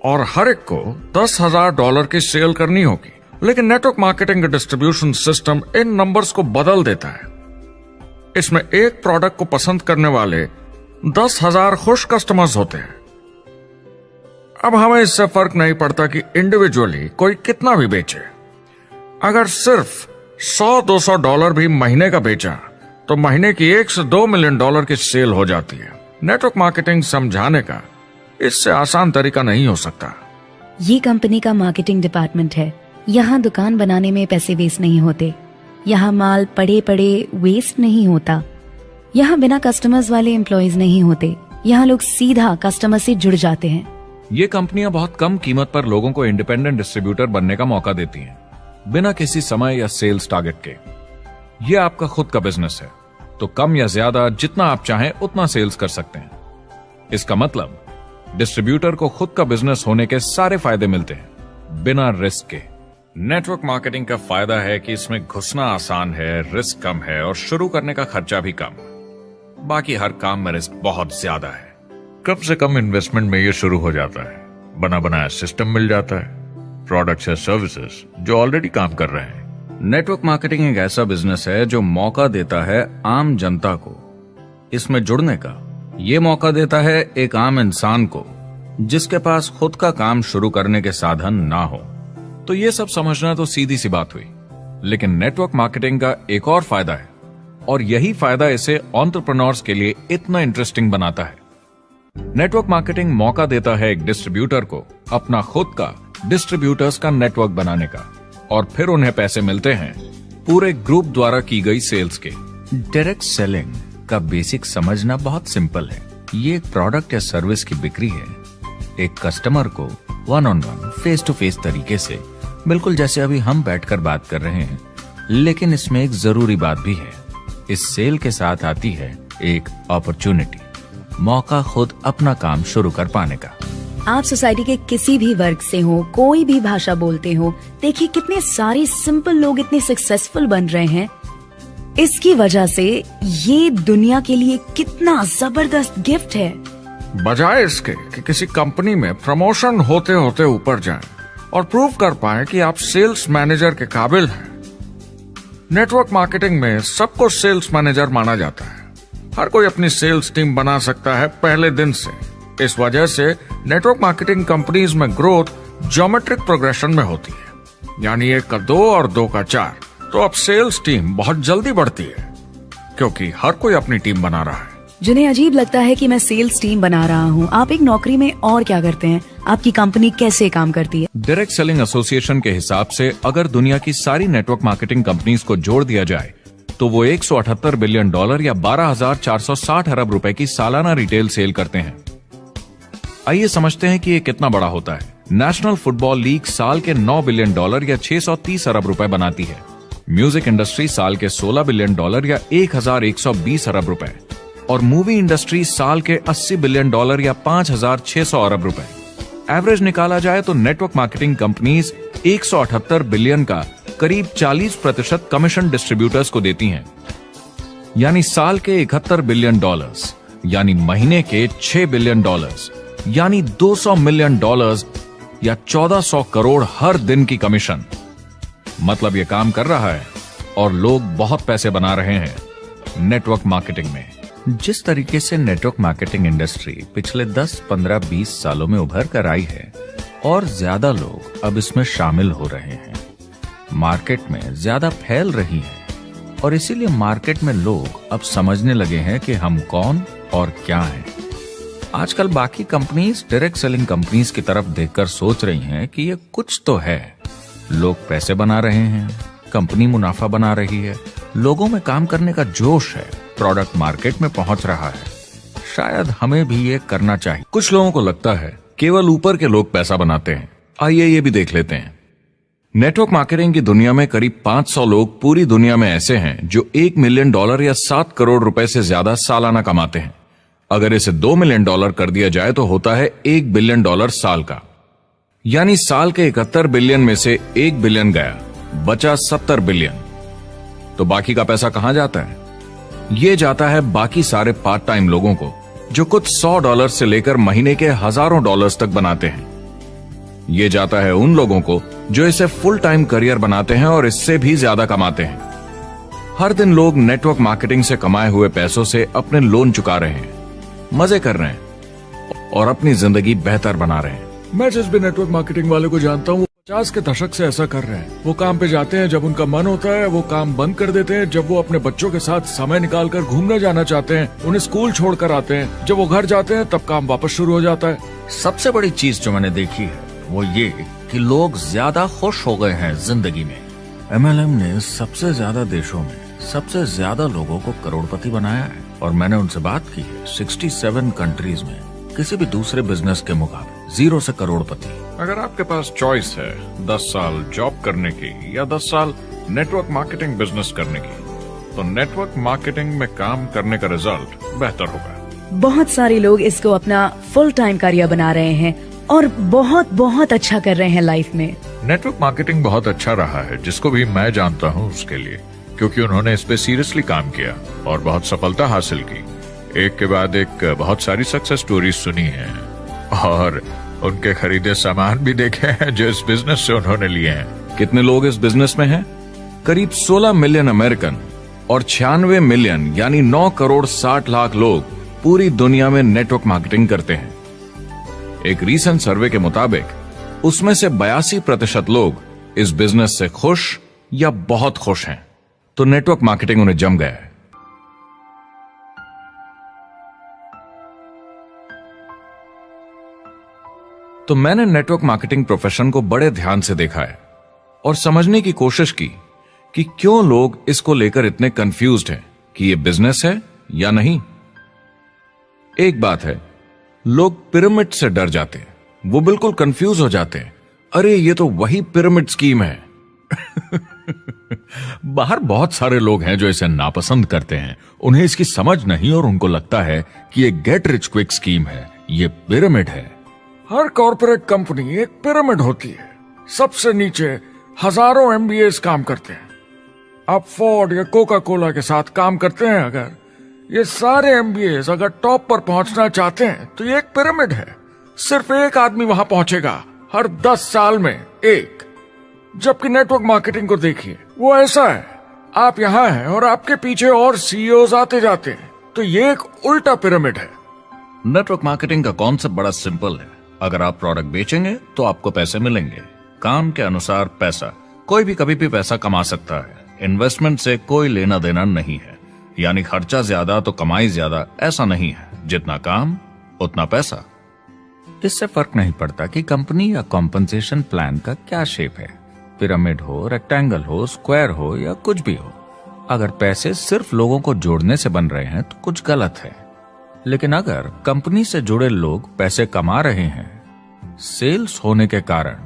और हर एक को $10,000 की सेल करनी होगी। लेकिन नेटवर्क मार्केटिंग का डिस्ट्रीब्यूशन सिस्टम इन नंबर्स को बदल देता है। इसमें एक प्रोडक्ट को पसंद करने वाले 10,000 खुश कस्टमर्स होते हैं। अब हमें इससे फर्क नहीं पड़ता कि इंडिविजुअली कोई कितना भी बेचे। अगर सिर्फ $100-200 भी महीने का बेचा तो महीने की $1 से $2 मिलियन की सेल हो जाती है। नेटवर्क मार्केटिंग समझाने का इससे आसान तरीका नहीं हो सकता। ये कंपनी का मार्केटिंग डिपार्टमेंट है। यहाँ दुकान बनाने में पैसे वेस्ट नहीं होते, यहाँ माल पड़े पड़े वेस्ट नहीं होता, यहाँ बिना कस्टमर्स वाले एम्प्लॉयज नहीं होते, यहाँ लोग सीधा कस्टमर से जुड़ जाते हैं। ये कंपनियां बहुत कम कीमत पर लोगों को इंडिपेंडेंट डिस्ट्रीब्यूटर बनने का मौका देती हैं, बिना किसी समय या सेल्स टारगेट के। ये आपका खुद का बिजनेस है, तो कम या ज्यादा जितना आप चाहें उतना सेल्स कर सकते हैं। इसका मतलब डिस्ट्रीब्यूटर को खुद का बिजनेस होने के सारे फायदे मिलते हैं, बिना रिस्क के। नेटवर्क मार्केटिंग का फायदा है कि इसमें घुसना आसान है, रिस्क कम है और शुरू करने का खर्चा भी कम। बाकी हर काम में रिस्क बहुत ज्यादा है। कम से कम इन्वेस्टमेंट में ये शुरू हो जाता है, बना बनाया सिस्टम मिल जाता है, प्रोडक्ट्स या सर्विसेज जो ऑलरेडी काम कर रहे हैं। नेटवर्क मार्केटिंग एक ऐसा बिजनेस है जो मौका देता है आम जनता को इसमें जुड़ने का। ये मौका देता है एक आम इंसान को जिसके पास खुद का काम शुरू करने के साधन ना हो। तो ये सब समझना तो सीधी सी बात हुई, लेकिन नेटवर्क मार्केटिंग का एक और फायदा है और यही फायदा इसे एंटरप्रेन्योर्स के लिए इतना इंटरेस्टिंग बनाता है। नेटवर्क मार्केटिंग मौका देता है एक डिस्ट्रीब्यूटर को अपना खुद का डिस्ट्रीब्यूटर्स का नेटवर्क बनाने का और फिर उन्हें पैसे मिलते हैं पूरे ग्रुप द्वारा की गई सेल्स के। डायरेक्ट सेलिंग का बेसिक समझना बहुत सिंपल है। ये एक प्रोडक्ट या सर्विस की बिक्री है, एक कस्टमर को one on one, face to face तरीके से, बिल्कुल जैसे अभी हम बैठकर बात कर रहे हैं। लेकिन इसमें एक जरूरी बात भी है, इस सेल के साथ आती है एक अपॉर्चुनिटी, मौका खुद अपना काम शुरू कर पाने का। आप सोसाइटी के किसी भी वर्ग से हो, कोई भी भाषा बोलते हो, देखिए कितने सारे सिंपल लोग इतने सक्सेसफुल बन रहे हैं। इसकी वजह से ये दुनिया के लिए कितना जबरदस्त गिफ्ट है। बजाय इसके कि किसी कंपनी में प्रमोशन होते होते ऊपर जाएं और प्रूव कर पाएं कि आप सेल्स मैनेजर के काबिल हैं, नेटवर्क मार्केटिंग में सबको सेल्स मैनेजर माना जाता है। हर कोई अपनी सेल्स टीम बना सकता है पहले दिन से। इस वजह से नेटवर्क मार्केटिंग कंपनीज में ग्रोथ ज्योमेट्रिक प्रोग्रेशन में होती है, यानी 1 का 2 और 2 का 4। तो अब सेल्स टीम बहुत जल्दी बढ़ती है क्योंकि हर कोई अपनी टीम बना रहा है। जिन्हें अजीब लगता है कि मैं सेल्स टीम बना रहा हूँ, आप एक नौकरी में और क्या करते हैं? आपकी कंपनी कैसे काम करती है? डायरेक्ट सेलिंग एसोसिएशन के हिसाब से अगर दुनिया की सारी नेटवर्क मार्केटिंग कंपनीज को जोड़ दिया जाए तो वो $178 बिलियन या 12,460 अरब रुपए की सालाना रिटेल सेल करते हैं। आइए समझते हैं कि ये कितना बड़ा होता है। नेशनल फुटबॉल लीग साल के $9 बिलियन या 630 अरब रुपए बनाती है। म्यूजिक इंडस्ट्री साल के $16 बिलियन या 1,120 अरब रुपए, और मूवी इंडस्ट्री साल के $80 बिलियन या 5,600 अरब रुपए। एवरेज निकाला जाए तो नेटवर्क मार्केटिंग कंपनीज 178 बिलियन का करीब 40% कमीशन डिस्ट्रीब्यूटर्स को देती हैं, यानी साल के $71 बिलियन, यानी महीने के $6 बिलियन, यानी $200 मिलियन या 1400 करोड़ हर दिन की कमीशन। मतलब ये काम कर रहा है और लोग बहुत पैसे बना रहे हैं नेटवर्क मार्केटिंग में। जिस तरीके से नेटवर्क मार्केटिंग इंडस्ट्री पिछले 10, 15, 20 सालों में उभर कर आई है और ज्यादा लोग अब इसमें शामिल हो रहे हैं, मार्केट में ज्यादा फैल रही है और इसीलिए मार्केट में लोग अब समझने लगे हैं कि हम कौन और क्या हैं। आजकल बाकी कंपनीज डायरेक्ट सेलिंग कंपनीज की तरफ देखकर सोच रही हैं कि ये कुछ तो है, लोग पैसे बना रहे हैं, कंपनी मुनाफा बना रही है, लोगों में काम करने का जोश है, प्रोडक्ट मार्केट में पहुंच रहा है, शायद हमें भी ये करना चाहिए। कुछ लोगों को लगता है केवल ऊपर के लोग पैसा बनाते हैं। आइए ये भी देख लेते हैं। नेटवर्क मार्केटिंग की दुनिया में करीब 500 लोग पूरी दुनिया में ऐसे हैं जो $1 मिलियन या 7 करोड़ रुपए से ज्यादा सालाना कमाते हैं। अगर इसे $2 मिलियन कर दिया जाए तो होता है $1 बिलियन साल का, यानी साल के 71 बिलियन में से 1 बिलियन गया, बचा 70 बिलियन। तो बाकी का पैसा कहां जाता है? ये जाता है बाकी सारे पार्ट टाइम लोगों को जो कुछ $100 से लेकर महीने के हजारों डॉलर्स तक बनाते हैं। ये जाता है उन लोगों को जो इसे फुल टाइम करियर बनाते हैं और इससे भी ज्यादा कमाते हैं। हर दिन लोग नेटवर्क मार्केटिंग से कमाए हुए पैसों से अपने लोन चुका रहे हैं, मजे कर रहे हैं और अपनी जिंदगी बेहतर बना रहे हैं। मैं जिस भी नेटवर्क मार्केटिंग वाले को जानता हूँ, वो 50 के दशक से ऐसा कर रहे हैं। वो काम पे जाते हैं जब उनका मन होता है, वो काम बंद कर देते हैं जब वो अपने बच्चों के साथ समय निकालकर घूमने जाना चाहते हैं, उन्हें स्कूल छोड़कर आते हैं, जब वो घर जाते हैं तब काम वापस शुरू हो जाता है। सबसे बड़ी चीज जो मैंने देखी है वो ये कि लोग ज्यादा खुश हो गए हैं जिंदगी में। MLM ने सबसे ज्यादा देशों में सबसे ज्यादा लोगों को करोड़पति बनाया है और मैंने उनसे बात की है 67 कंट्रीज में किसी भी दूसरे बिजनेस के मुकाबले 0 से करोड़पति। अगर आपके पास चॉइस है 10 साल जॉब करने की या 10 साल नेटवर्क मार्केटिंग बिजनेस करने की, तो नेटवर्क मार्केटिंग में काम करने का रिजल्ट बेहतर होगा। बहुत सारे लोग इसको अपना फुल टाइम करियर बना रहे हैं और बहुत बहुत अच्छा कर रहे हैं लाइफ में। नेटवर्क मार्केटिंग बहुत अच्छा रहा है, जिसको भी मैं जानता हूँ उसके लिए, क्योंकि उन्होंने इस पे सीरियसली काम किया और बहुत सफलता हासिल की। एक के बाद एक बहुत सारी सक्सेस स्टोरीज सुनी है और उनके खरीदे सामान भी देखे हैं जो इस बिजनेस से उन्होंने लिए हैं। कितने लोग इस बिजनेस में हैं? करीब 16 मिलियन अमेरिकन और 96 मिलियन यानी 9 करोड़ 60 लाख लोग पूरी दुनिया में नेटवर्क मार्केटिंग करते हैं। एक रीसेंट सर्वे के मुताबिक उसमें से 82% लोग इस बिजनेस से खुश या बहुत खुश हैं। तो नेटवर्क मार्केटिंग उन्हें जम गया है। तो मैंने नेटवर्क मार्केटिंग प्रोफेशन को बड़े ध्यान से देखा है और समझने की कोशिश की कि क्यों लोग इसको लेकर इतने कंफ्यूज्ड हैं कि ये बिजनेस है या नहीं। एक बात है, लोग पिरामिड से डर जाते हैं, वो बिल्कुल कंफ्यूज हो जाते हैं। अरे ये तो वही पिरामिड स्कीम है। बाहर बहुत सारे लोग हैं जो इसे नापसंद करते हैं, उन्हें इसकी समझ नहीं और उनको लगता है कि ये गेट रिच क्विक स्कीम है, ये पिरामिड है। हर कॉर्पोरेट कंपनी एक पिरामिड होती है। सबसे नीचे हजारों एमबीएस काम करते हैं। आप फोर्ड या कोका कोला के साथ काम करते हैं, अगर ये सारे एमबीएस अगर टॉप पर पहुंचना चाहते हैं तो ये एक पिरामिड है। सिर्फ एक आदमी वहां पहुंचेगा हर 10 साल में, एक। जबकि नेटवर्क मार्केटिंग को देखिए, वो ऐसा है, आप यहां हैं और आपके पीछे और सीईओज आते जाते हैं, तो ये एक उल्टा पिरामिड है। नेटवर्क मार्केटिंग का कॉन्सेप्ट बड़ा सिंपल है। अगर आप प्रोडक्ट बेचेंगे तो आपको पैसे मिलेंगे, काम के अनुसार पैसा। कोई भी कभी भी पैसा कमा सकता है, इन्वेस्टमेंट से कोई लेना देना नहीं है। यानी खर्चा ज्यादा तो कमाई ज्यादा, ऐसा नहीं है। जितना काम उतना पैसा। इससे फर्क नहीं पड़ता कि कंपनी या कॉम्पनसेशन प्लान का क्या शेप है, पिरामिड हो, रेक्टेंगल हो, स्क्वायर हो या कुछ भी हो। अगर पैसे सिर्फ लोगों को जोड़ने से बन रहे हैं तो कुछ गलत है। लेकिन अगर कंपनी से जुड़े लोग पैसे कमा रहे हैं सेल्स होने के कारण,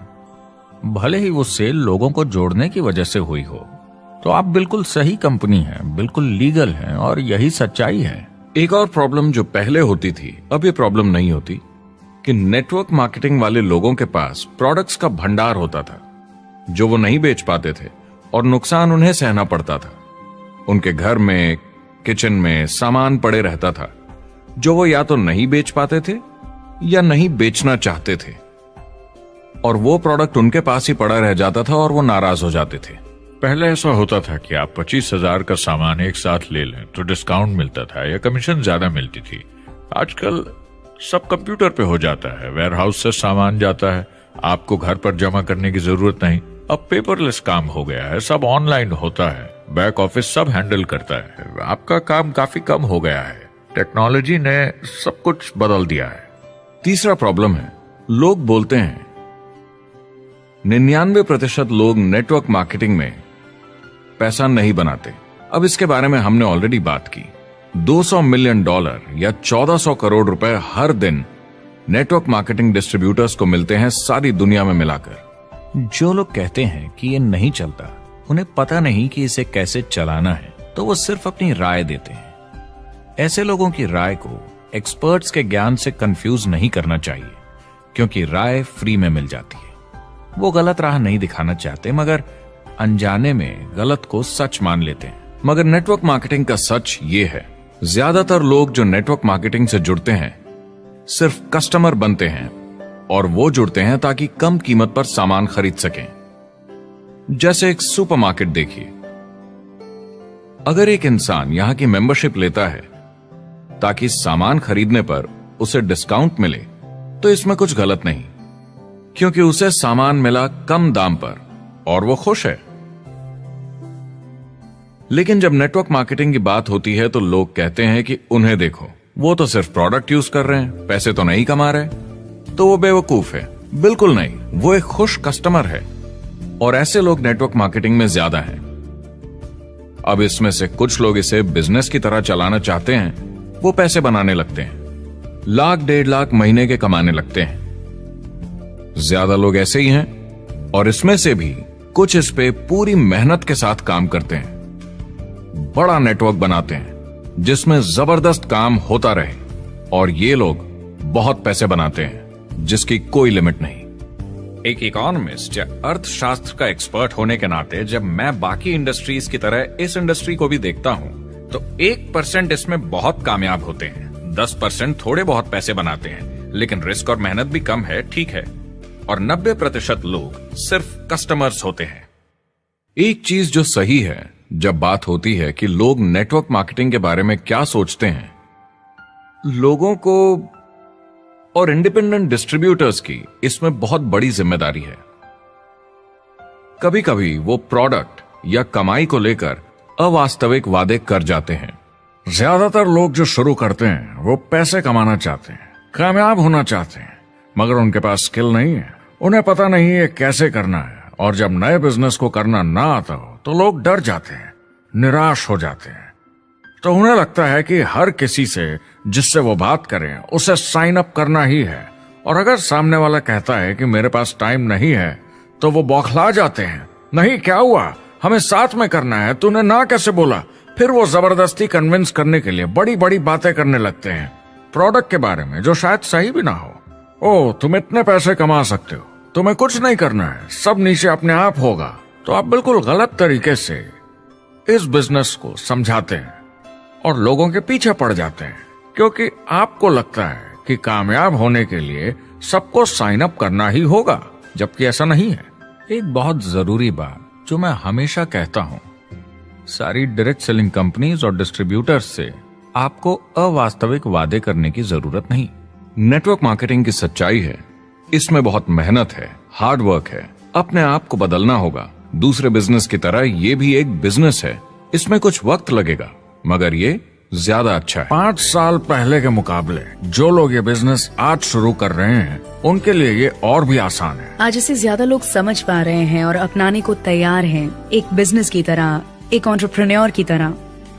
भले ही वो सेल लोगों को जोड़ने की वजह से हुई हो, तो आप बिल्कुल सही कंपनी हैं, बिल्कुल लीगल हैं और यही सच्चाई है। एक और प्रॉब्लम जो पहले होती थी, अब ये प्रॉब्लम नहीं होती कि नेटवर्क मार्केटिंग वाले लोगों के पास प्रोडक्ट्स का भंडार होता था जो वो नहीं बेच पाते थे और नुकसान उन्हें सहना पड़ता था। उनके घर में, किचन में सामान पड़े रहता था जो वो या तो नहीं बेच पाते थे या नहीं बेचना चाहते थे, और वो प्रोडक्ट उनके पास ही पड़ा रह जाता था और वो नाराज हो जाते थे। पहले ऐसा होता था कि आप 25,000 का सामान एक साथ ले लें तो डिस्काउंट मिलता था या कमीशन ज्यादा मिलती थी। आजकल सब कंप्यूटर पे हो जाता है, वेयरहाउस से सामान जाता है, आपको घर पर जमा करने की जरूरत नहीं। अब पेपरलेस काम हो गया है, सब ऑनलाइन होता है, बैक ऑफिस सब हैंडल करता है, आपका काम काफी कम हो गया है। टेक्नोलॉजी ने सब कुछ बदल दिया है। तीसरा प्रॉब्लम है, लोग बोलते हैं 99% लोग नेटवर्क मार्केटिंग में पैसा नहीं बनाते। अब इसके बारे में हमने ऑलरेडी बात की। $200 मिलियन या 1400 करोड़ रुपए हर दिन नेटवर्क मार्केटिंग डिस्ट्रीब्यूटर्स को मिलते हैं सारी दुनिया में मिलाकर। जो लोग कहते हैं कि ये नहीं चलता, उन्हें पता नहीं कि इसे कैसे चलाना है, तो वो सिर्फ अपनी राय देते हैं। ऐसे लोगों की राय को एक्सपर्ट्स के ज्ञान से कंफ्यूज नहीं करना चाहिए, क्योंकि राय फ्री में मिल जाती है। वो गलत राह नहीं दिखाना चाहते, मगर अनजाने में गलत को सच मान लेते हैं। मगर नेटवर्क मार्केटिंग का सच ये है, ज्यादातर लोग जो नेटवर्क मार्केटिंग से जुड़ते हैं सिर्फ कस्टमर बनते हैं, और वो जुड़ते हैं ताकि कम कीमत पर सामान खरीद सकें। जैसे एक सुपरमार्केट देखिए, अगर एक इंसान यहां की मेंबरशिप लेता है ताकि सामान खरीदने पर उसे डिस्काउंट मिले, तो इसमें कुछ गलत नहीं, क्योंकि उसे सामान मिला कम दाम पर और वो खुश है। लेकिन जब नेटवर्क मार्केटिंग की बात होती है तो लोग कहते हैं कि उन्हें देखो, वो तो सिर्फ प्रोडक्ट यूज कर रहे हैं, पैसे तो नहीं कमा रहे, तो वो बेवकूफ है। बिल्कुल नहीं, वो एक खुश कस्टमर है, और ऐसे लोग नेटवर्क मार्केटिंग में ज्यादा हैं। अब इसमें से कुछ लोग इसे बिजनेस की तरह चलाना चाहते हैं, वो पैसे बनाने लगते हैं, लाख 1.5 लाख महीने के कमाने लगते हैं। ज्यादा लोग ऐसे ही हैं, और इसमें से भी कुछ इस पे पूरी मेहनत के साथ काम करते हैं, बड़ा नेटवर्क बनाते हैं जिसमें जबरदस्त काम होता रहे, और ये लोग बहुत पैसे बनाते हैं जिसकी कोई लिमिट नहीं। एक इकोनॉमिस्ट या अर्थशास्त्र का एक्सपर्ट होने के नाते जब मैं बाकी इंडस्ट्रीज की तरह इस इंडस्ट्री को भी देखता हूं, तो 1% इसमें बहुत कामयाब होते हैं, 10% थोड़े बहुत पैसे बनाते हैं, लेकिन रिस्क और मेहनत भी कम है, ठीक है, और 90% लोग सिर्फ कस्टमर्स होते हैं। एक चीज जो सही है जब बात होती है कि लोग नेटवर्क मार्केटिंग के बारे में क्या सोचते हैं, लोगों को और इंडिपेंडेंट डिस्ट्रीब्यूटर्स की इसमें बहुत बड़ी जिम्मेदारी है। कभी कभी वो प्रोडक्ट या कमाई को लेकर अवास्तविक वादे कर जाते हैं। ज्यादातर लोग जो शुरू करते हैं वो पैसे कमाना चाहते हैं, कामयाब होना चाहते हैं, मगर उनके पास स्किल नहीं है, उन्हें पता नहीं है कैसे करना है, और जब नए बिजनेस को करना ना आता हो तो लोग डर जाते हैं, निराश हो जाते हैं। तो उन्हें लगता है कि हर किसी से जिससे वो बात करें उसे साइन अप करना ही है, और अगर सामने वाला कहता है कि मेरे पास टाइम नहीं है तो वो बौखला जाते हैं। नहीं, क्या हुआ, हमें साथ में करना है, तूने ना कैसे बोला? फिर वो जबरदस्ती कन्विंस करने के लिए बड़ी बड़ी बातें करने लगते हैं प्रोडक्ट के बारे में, जो शायद सही भी ना हो। ओ, तुम इतने पैसे कमा सकते हो, तुम्हें कुछ नहीं करना है, सब नीचे अपने आप होगा। तो आप बिल्कुल गलत तरीके से इस बिजनेस को समझाते हैं और लोगों के पीछे पड़ जाते हैं, क्योंकि आपको लगता है कि कामयाब होने के लिए सबको साइन अप करना ही होगा, जबकि ऐसा नहीं है। एक बहुत जरूरी बात जो मैं हमेशा कहता हूं, सारी डायरेक्ट सेलिंग कंपनीज और डिस्ट्रीब्यूटर्स से आपको अवास्तविक वादे करने की जरूरत नहीं। नेटवर्क मार्केटिंग की सच्चाई है, इसमें बहुत मेहनत है, हार्ड वर्क है, अपने आप को बदलना होगा। दूसरे बिजनेस की तरह ये भी एक बिजनेस है, इसमें कुछ वक्त लगेगा, मगर ये ज्यादा अच्छा है। 5 साल पहले के मुकाबले जो लोग ये बिजनेस आज शुरू कर रहे हैं उनके लिए ये और भी आसान है। आज इसे ज्यादा लोग समझ पा रहे हैं और अपनाने को तैयार हैं, एक बिजनेस की तरह, एक एंटरप्रेन्योर की तरह।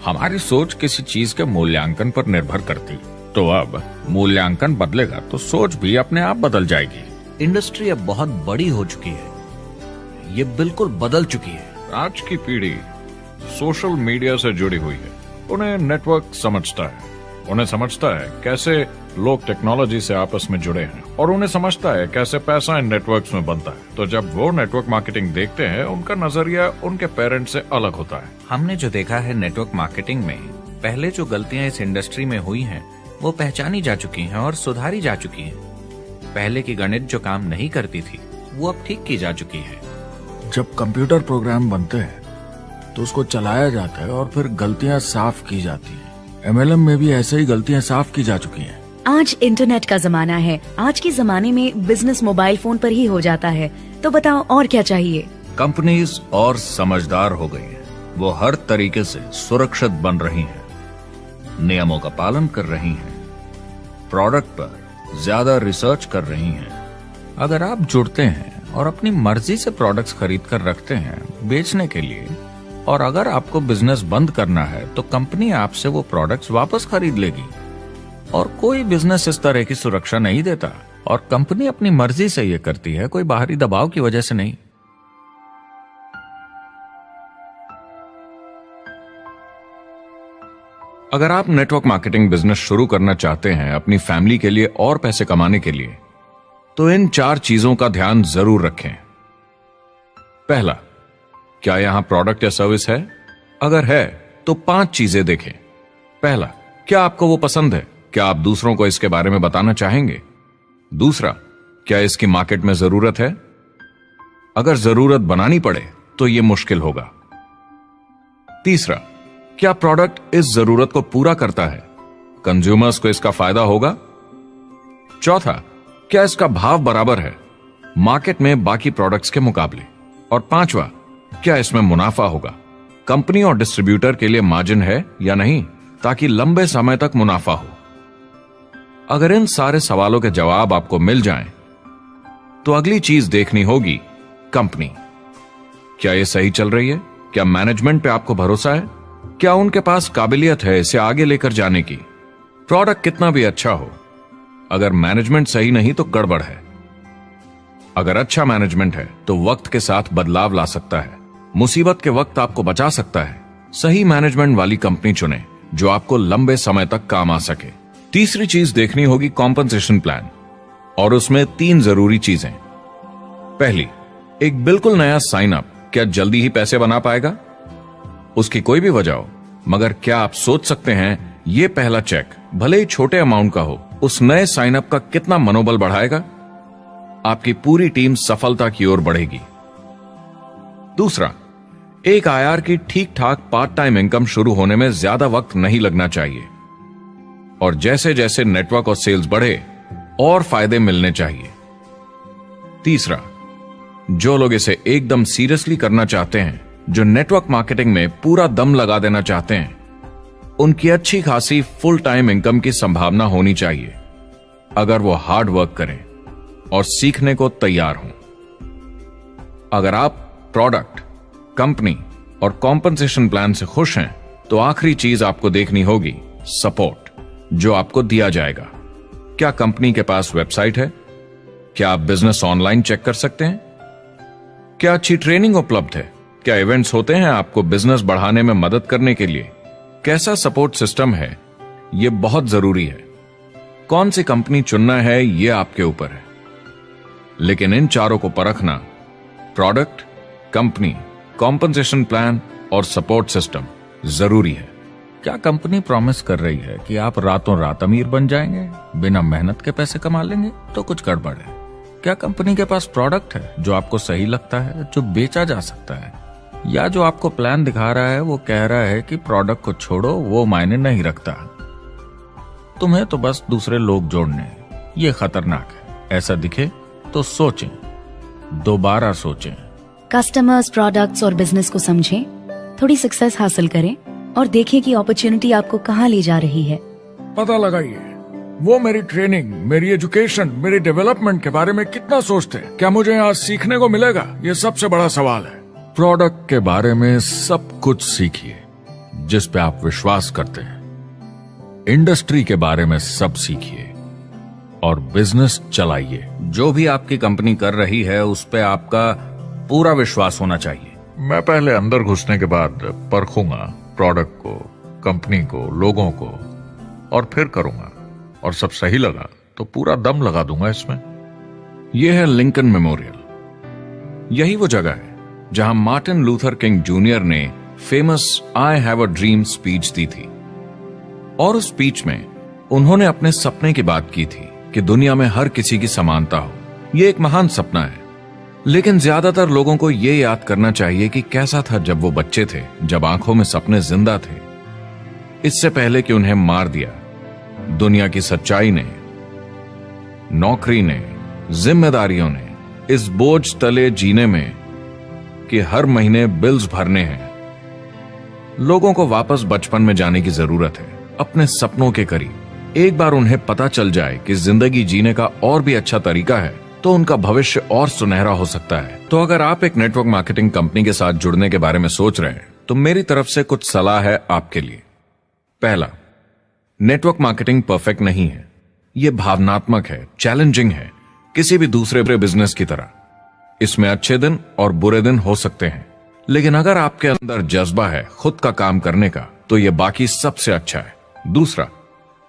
हमारी सोच किसी चीज के मूल्यांकन पर निर्भर करती, तो अब मूल्यांकन बदलेगा तो सोच भी अपने आप बदल जाएगी। इंडस्ट्री अब बहुत बड़ी हो चुकी है, ये बिल्कुल बदल चुकी है। आज की पीढ़ी सोशल मीडिया से जुड़ी हुई है, उन्हें नेटवर्क समझता है, उन्हें समझता है कैसे लोग टेक्नोलॉजी से आपस में जुड़े हैं, और उन्हें समझता है कैसे पैसा इन नेटवर्क्स में बनता है। तो जब वो नेटवर्क मार्केटिंग देखते हैं, उनका नजरिया उनके पेरेंट्स से अलग होता है। हमने जो देखा है नेटवर्क मार्केटिंग में, पहले जो गलतियां इस इंडस्ट्री में हुई हैं, वो पहचानी जा चुकी हैं और सुधारी जा चुकी हैं। पहले की गणित जो काम नहीं करती थी, वो अब ठीक की जा चुकी है। जब कंप्यूटर प्रोग्राम बनते हैं तो उसको चलाया जाता है और फिर गलतियां साफ की जाती हैं। MLM में भी ऐसे ही गलतियां साफ की जा चुकी हैं। आज इंटरनेट का जमाना है, आज के जमाने में बिजनेस मोबाइल फोन पर ही हो जाता है, तो बताओ और क्या चाहिए। कंपनीज और समझदार हो गई हैं, वो हर तरीके से सुरक्षित बन रही हैं, नियमों का पालन कर रही हैं, प्रोडक्ट पर ज्यादा रिसर्च कर रही हैं। अगर आप जुड़ते हैं और अपनी मर्जी से प्रोडक्ट्स खरीद कर रखते हैं बेचने के लिए, और अगर आपको बिजनेस बंद करना है तो कंपनी आपसे वो प्रोडक्ट्स वापस खरीद लेगी। और कोई बिजनेस इस तरह की सुरक्षा नहीं देता, और कंपनी अपनी मर्जी से ये करती है, कोई बाहरी दबाव की वजह से नहीं। अगर आप नेटवर्क मार्केटिंग बिजनेस शुरू करना चाहते हैं अपनी फैमिली के लिए और पैसे कमाने के लिए, तो इन 4 चीजों का ध्यान जरूर रखें। पहला, क्या यहां प्रोडक्ट या सर्विस है? अगर है तो 5 चीजें देखें। पहला, क्या आपको वो पसंद है? क्या आप दूसरों को इसके बारे में बताना चाहेंगे? दूसरा, क्या इसकी मार्केट में जरूरत है? अगर जरूरत बनानी पड़े तो यह मुश्किल होगा। तीसरा, क्या प्रोडक्ट इस जरूरत को पूरा करता है? कंज्यूमर्स को इसका फायदा होगा? चौथा, क्या इसका भाव बराबर है मार्केट में बाकी प्रोडक्ट्स के मुकाबले? और पांचवा, क्या इसमें मुनाफा होगा? कंपनी और डिस्ट्रीब्यूटर के लिए मार्जिन है या नहीं, ताकि लंबे समय तक मुनाफा हो। अगर इन सारे सवालों के जवाब आपको मिल जाएं, तो अगली चीज देखनी होगी कंपनी। क्या यह सही चल रही है? क्या मैनेजमेंट पे आपको भरोसा है? क्या उनके पास काबिलियत है इसे आगे लेकर जाने की? प्रोडक्ट कितना भी अच्छा हो, अगर मैनेजमेंट सही नहीं तो गड़बड़ है। अगर अच्छा मैनेजमेंट है तो वक्त के साथ बदलाव ला सकता है, मुसीबत के वक्त आपको बचा सकता है। सही मैनेजमेंट वाली कंपनी चुने जो आपको लंबे समय तक काम आ सके। तीसरी चीज देखनी होगी कॉम्पनसेशन प्लान, और उसमें 3 जरूरी चीजें। पहली, एक बिल्कुल नया साइन अप क्या जल्दी ही पैसे बना पाएगा? उसकी कोई भी वजह हो, मगर क्या आप सोच सकते हैं ये पहला चेक, भले ही छोटे अमाउंट का हो, उस नए साइन अप का कितना मनोबल बढ़ाएगा? आपकी पूरी टीम सफलता की ओर बढ़ेगी। दूसरा, एक IR की ठीक ठाक पार्ट टाइम इनकम शुरू होने में ज्यादा वक्त नहीं लगना चाहिए, और जैसे जैसे नेटवर्क और सेल्स बढ़े और फायदे मिलने चाहिए। तीसरा, जो लोग इसे एकदम सीरियसली करना चाहते हैं, जो नेटवर्क मार्केटिंग में पूरा दम लगा देना चाहते हैं, उनकी अच्छी खासी फुल टाइम इनकम की संभावना होनी चाहिए, अगर वो हार्ड वर्क करें और सीखने को तैयार हों। अगर आप प्रोडक्ट, कंपनी और कॉम्पनसेशन प्लान से खुश हैं, तो आखिरी चीज आपको देखनी होगी सपोर्ट, जो आपको दिया जाएगा। क्या कंपनी के पास वेबसाइट है? क्या आप बिजनेस ऑनलाइन चेक कर सकते हैं? क्या अच्छी ट्रेनिंग उपलब्ध है? क्या इवेंट्स होते हैं आपको बिजनेस बढ़ाने में मदद करने के लिए? कैसा सपोर्ट सिस्टम है? यह बहुत जरूरी है। कौन सी कंपनी चुनना है यह आपके ऊपर है, लेकिन इन चारों को परखना, प्रोडक्ट, कंपनी, कॉम्पनसेशन प्लान और सपोर्ट सिस्टम, जरूरी है। क्या कंपनी प्रॉमिस कर रही है कि आप रातों रात अमीर बन जाएंगे, बिना मेहनत के पैसे कमा लेंगे? तो कुछ गड़बड़ है। क्या कंपनी के पास प्रोडक्ट है जो आपको सही लगता है, जो बेचा जा सकता है? या जो आपको प्लान दिखा रहा है वो कह रहा है कि प्रोडक्ट को छोड़ो, वो मायने नहीं रखता, तुम्हें तो बस दूसरे लोग जोड़ने हैं। ये खतरनाक है। ऐसा दिखे तो सोचें, दोबारा सोचें। कस्टमर्स, प्रोडक्ट्स और बिजनेस को समझें, थोड़ी सक्सेस हासिल करें और देखें कि अपॉर्चुनिटी आपको कहां ले जा रही है। पता लगाइए वो मेरी ट्रेनिंग, मेरी एजुकेशन, मेरी डेवलपमेंट के बारे में कितना सोचते हैं। क्या मुझे यहाँ सीखने को मिलेगा? ये सबसे बड़ा सवाल है। प्रोडक्ट के बारे में सब कुछ सीखिए जिस पे आप विश्वास करते हैं। इंडस्ट्री के बारे में सब सीखिए और बिजनेस चलाइए। जो भी आपकी कंपनी कर रही है उस पे आपका पूरा विश्वास होना चाहिए। मैं पहले अंदर घुसने के बाद परखूंगा प्रोडक्ट को, कंपनी को, लोगों को, और फिर करूंगा। और सब सही लगा तो पूरा दम लगा दूंगा इसमें। यह है लिंकन मेमोरियल। यही वो जगह है जहां मार्टिन लूथर किंग जूनियर ने famous I have a dream speech दी थी। और उस स्पीच में उन्होंने अपने सपने की बात की थी कि दुनिया में हर किसी की समानता हो। यह एक महान सपना है, लेकिन ज्यादातर लोगों को यह याद करना चाहिए कि कैसा था जब वो बच्चे थे, जब आंखों में सपने जिंदा थे, इससे पहले कि उन्हें मार दिया दुनिया की सच्चाई ने, नौकरी ने, जिम्मेदारियों ने, इस बोझ तले जीने में कि हर महीने बिल्स भरने हैं। लोगों को वापस बचपन में जाने की जरूरत है, अपने सपनों के करीब। एक बार उन्हें पता चल जाए कि जिंदगी जीने का और भी अच्छा तरीका है, तो उनका भविष्य और सुनहरा हो सकता है। तो अगर आप एक नेटवर्क मार्केटिंग कंपनी के साथ जुड़ने के बारे में सोच रहे हैं, तो मेरी तरफ से कुछ सलाह है आपके लिए। पहला, नेटवर्क मार्केटिंग परफेक्ट नहीं है। यह भावनात्मक है, चैलेंजिंग है, किसी भी दूसरे बिजनेस की तरह। इसमें अच्छे दिन और बुरे दिन हो सकते हैं, लेकिन अगर आपके अंदर जज्बा है खुद का काम करने का, तो यह बाकी सबसे अच्छा है। दूसरा,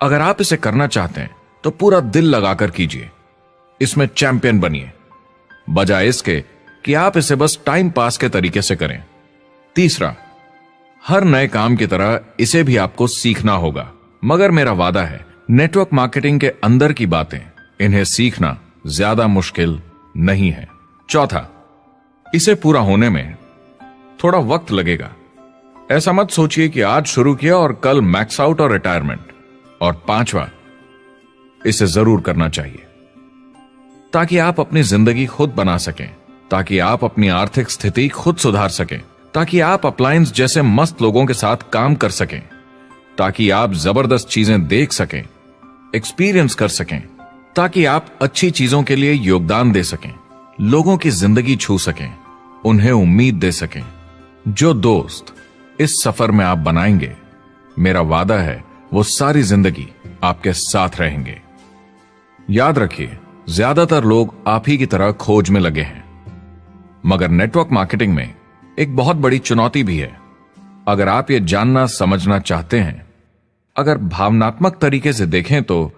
अगर आप इसे करना चाहते हैं तो पूरा दिल लगाकर कीजिए, इसमें चैंपियन बनिए, बजाय इसके कि आप इसे बस टाइम पास के तरीके से करें। तीसरा, हर नए काम की तरह इसे भी आपको सीखना होगा, मगर मेरा वादा है नेटवर्क मार्केटिंग के अंदर की बातें, इन्हें सीखना ज्यादा मुश्किल नहीं है। चौथा, इसे पूरा होने में थोड़ा वक्त लगेगा। ऐसा मत सोचिए कि आज शुरू किया और कल मैक्स आउट और रिटायरमेंट। और पांचवा, इसे जरूर करना चाहिए ताकि आप अपनी जिंदगी खुद बना सकें, ताकि आप अपनी आर्थिक स्थिति खुद सुधार सकें, ताकि आप अप्लायंस जैसे मस्त लोगों के साथ काम कर सकें, ताकि आप जबरदस्त चीजें देख सकें, एक्सपीरियंस कर सकें, ताकि आप अच्छी चीजों के लिए योगदान दे सकें, लोगों की जिंदगी छू सकें, उन्हें उम्मीद दे सकें। जो दोस्त इस सफर में आप बनाएंगे, मेरा वादा है वो सारी जिंदगी आपके साथ रहेंगे। याद रखिए, ज्यादातर लोग आप ही की तरह खोज में लगे हैं, मगर नेटवर्क मार्केटिंग में एक बहुत बड़ी चुनौती भी है। अगर आप ये जानना समझना चाहते हैं, अगर भावनात्मक तरीके से देखें तो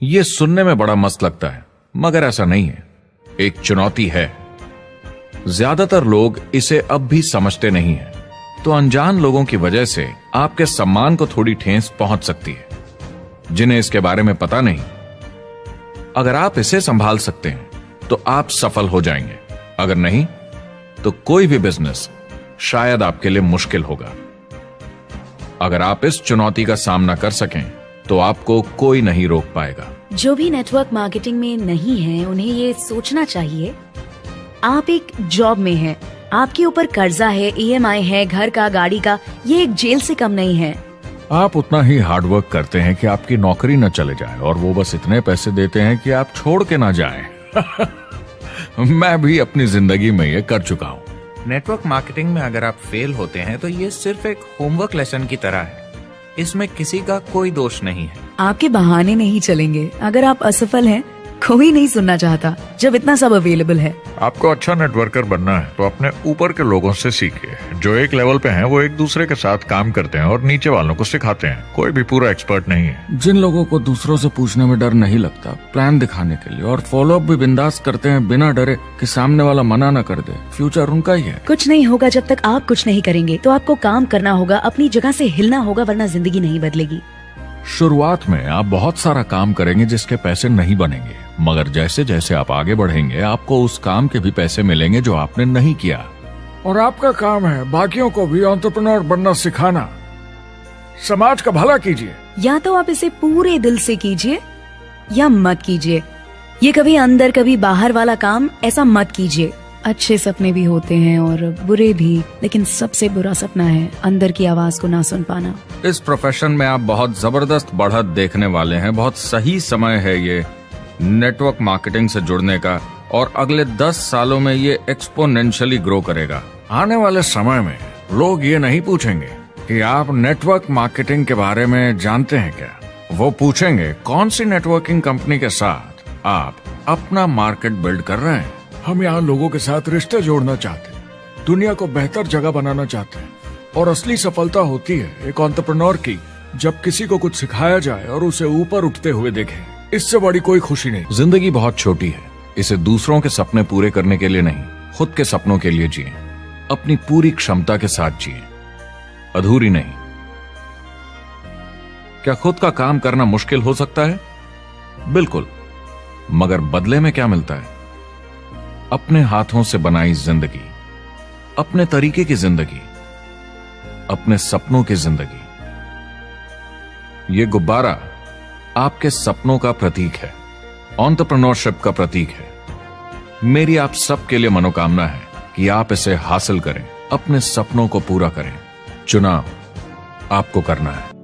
यह सुनने में बड़ा मस्त लगता है, मगर ऐसा नहीं है। एक चुनौती है। ज्यादातर लोग इसे अब भी समझते नहीं हैं, तो अनजान लोगों की वजह से आपके सम्मान को थोड़ी ठेस पहुंच सकती है, जिन्हें इसके बारे में पता नहीं। अगर आप इसे संभाल सकते हैं तो आप सफल हो जाएंगे, अगर नहीं तो कोई भी बिजनेस शायद आपके लिए मुश्किल होगा। अगर आप इस चुनौती का सामना कर सकें तो आपको कोई नहीं रोक पाएगा। जो भी नेटवर्क मार्केटिंग में नहीं है, उन्हें ये सोचना चाहिए, आप एक जॉब में हैं, आपके ऊपर कर्जा है, EMI है, घर का, गाड़ी का, ये एक जेल से कम नहीं है। आप उतना ही हार्डवर्क करते हैं कि आपकी नौकरी न चले जाए, और वो बस इतने पैसे देते हैं कि आप छोड़ के ना जाएं। मैं भी अपनी जिंदगी में ये कर चुका हूं। नेटवर्क मार्केटिंग में अगर आप फेल होते हैं तो ये सिर्फ एक होमवर्क लेसन की तरह है। इसमें किसी का कोई दोष नहीं है। आपके बहाने नहीं चलेंगे। अगर आप असफल हैं, कोई नहीं सुनना चाहता जब इतना सब अवेलेबल है। आपको अच्छा नेटवर्कर बनना है तो अपने ऊपर के लोगों से सीखिए। जो एक लेवल पे हैं वो एक दूसरे के साथ काम करते हैं और नीचे वालों को सिखाते हैं। कोई भी पूरा एक्सपर्ट नहीं है। जिन लोगों को दूसरों से पूछने में डर नहीं लगता, प्लान दिखाने के लिए और फॉलो अप भी बिंदास करते हैं बिना डरे कि सामने वाला मना न कर दे, फ्यूचर उनका ही है। कुछ नहीं होगा जब तक आप कुछ नहीं करेंगे। तो आपको काम करना होगा, अपनी जगह से हिलना होगा, वरना जिंदगी नहीं बदलेगी। शुरुआत में आप बहुत सारा काम करेंगे जिसके पैसे नहीं बनेंगे, मगर जैसे जैसे आप आगे बढ़ेंगे आपको उस काम के भी पैसे मिलेंगे जो आपने नहीं किया। और आपका काम है बाकियों को भी एंटरप्रेन्योर बनना सिखाना। समाज का भला कीजिए। या तो आप इसे पूरे दिल से कीजिए या मत कीजिए। ये कभी अंदर कभी बाहर वाला काम ऐसा मत कीजिए। अच्छे सपने भी होते हैं और बुरे भी, लेकिन सबसे बुरा सपना है अंदर की आवाज को ना सुन पाना। इस प्रोफेशन में आप बहुत जबरदस्त बढ़त देखने वाले हैं। बहुत सही समय है ये नेटवर्क मार्केटिंग से जुड़ने का, और अगले 10 सालों में ये एक्सपोनेंशियली ग्रो करेगा। आने वाले समय में लोग ये नहीं पूछेंगे कि आप नेटवर्क मार्केटिंग के बारे में जानते हैं क्या। वो पूछेंगे कौन सी नेटवर्किंग कंपनी के साथ आप अपना मार्केट बिल्ड कर रहे हैं। हम यहाँ लोगों के साथ रिश्ते जोड़ना चाहते हैं, दुनिया को बेहतर जगह बनाना चाहते हैं। और असली सफलता होती है एक एंटरप्रेन्योर की, जब किसी को कुछ सिखाया जाए और उसे ऊपर उठते हुए देखे। इससे बड़ी कोई खुशी नहीं। जिंदगी बहुत छोटी है, इसे दूसरों के सपने पूरे करने के लिए नहीं, खुद के सपनों के लिए जिए। अपनी पूरी क्षमता के साथ जिए, अधूरी नहीं। क्या खुद का काम करना मुश्किल हो सकता है? बिल्कुल, मगर बदले में क्या मिलता है? अपने हाथों से बनाई जिंदगी, अपने तरीके की जिंदगी, अपने सपनों की जिंदगी। ये गुब्बारा आपके सपनों का प्रतीक है, एंटरप्रेन्योरशिप का प्रतीक है। मेरी आप सबके लिए मनोकामना है कि आप इसे हासिल करें, अपने सपनों को पूरा करें। चुनाव आपको करना है।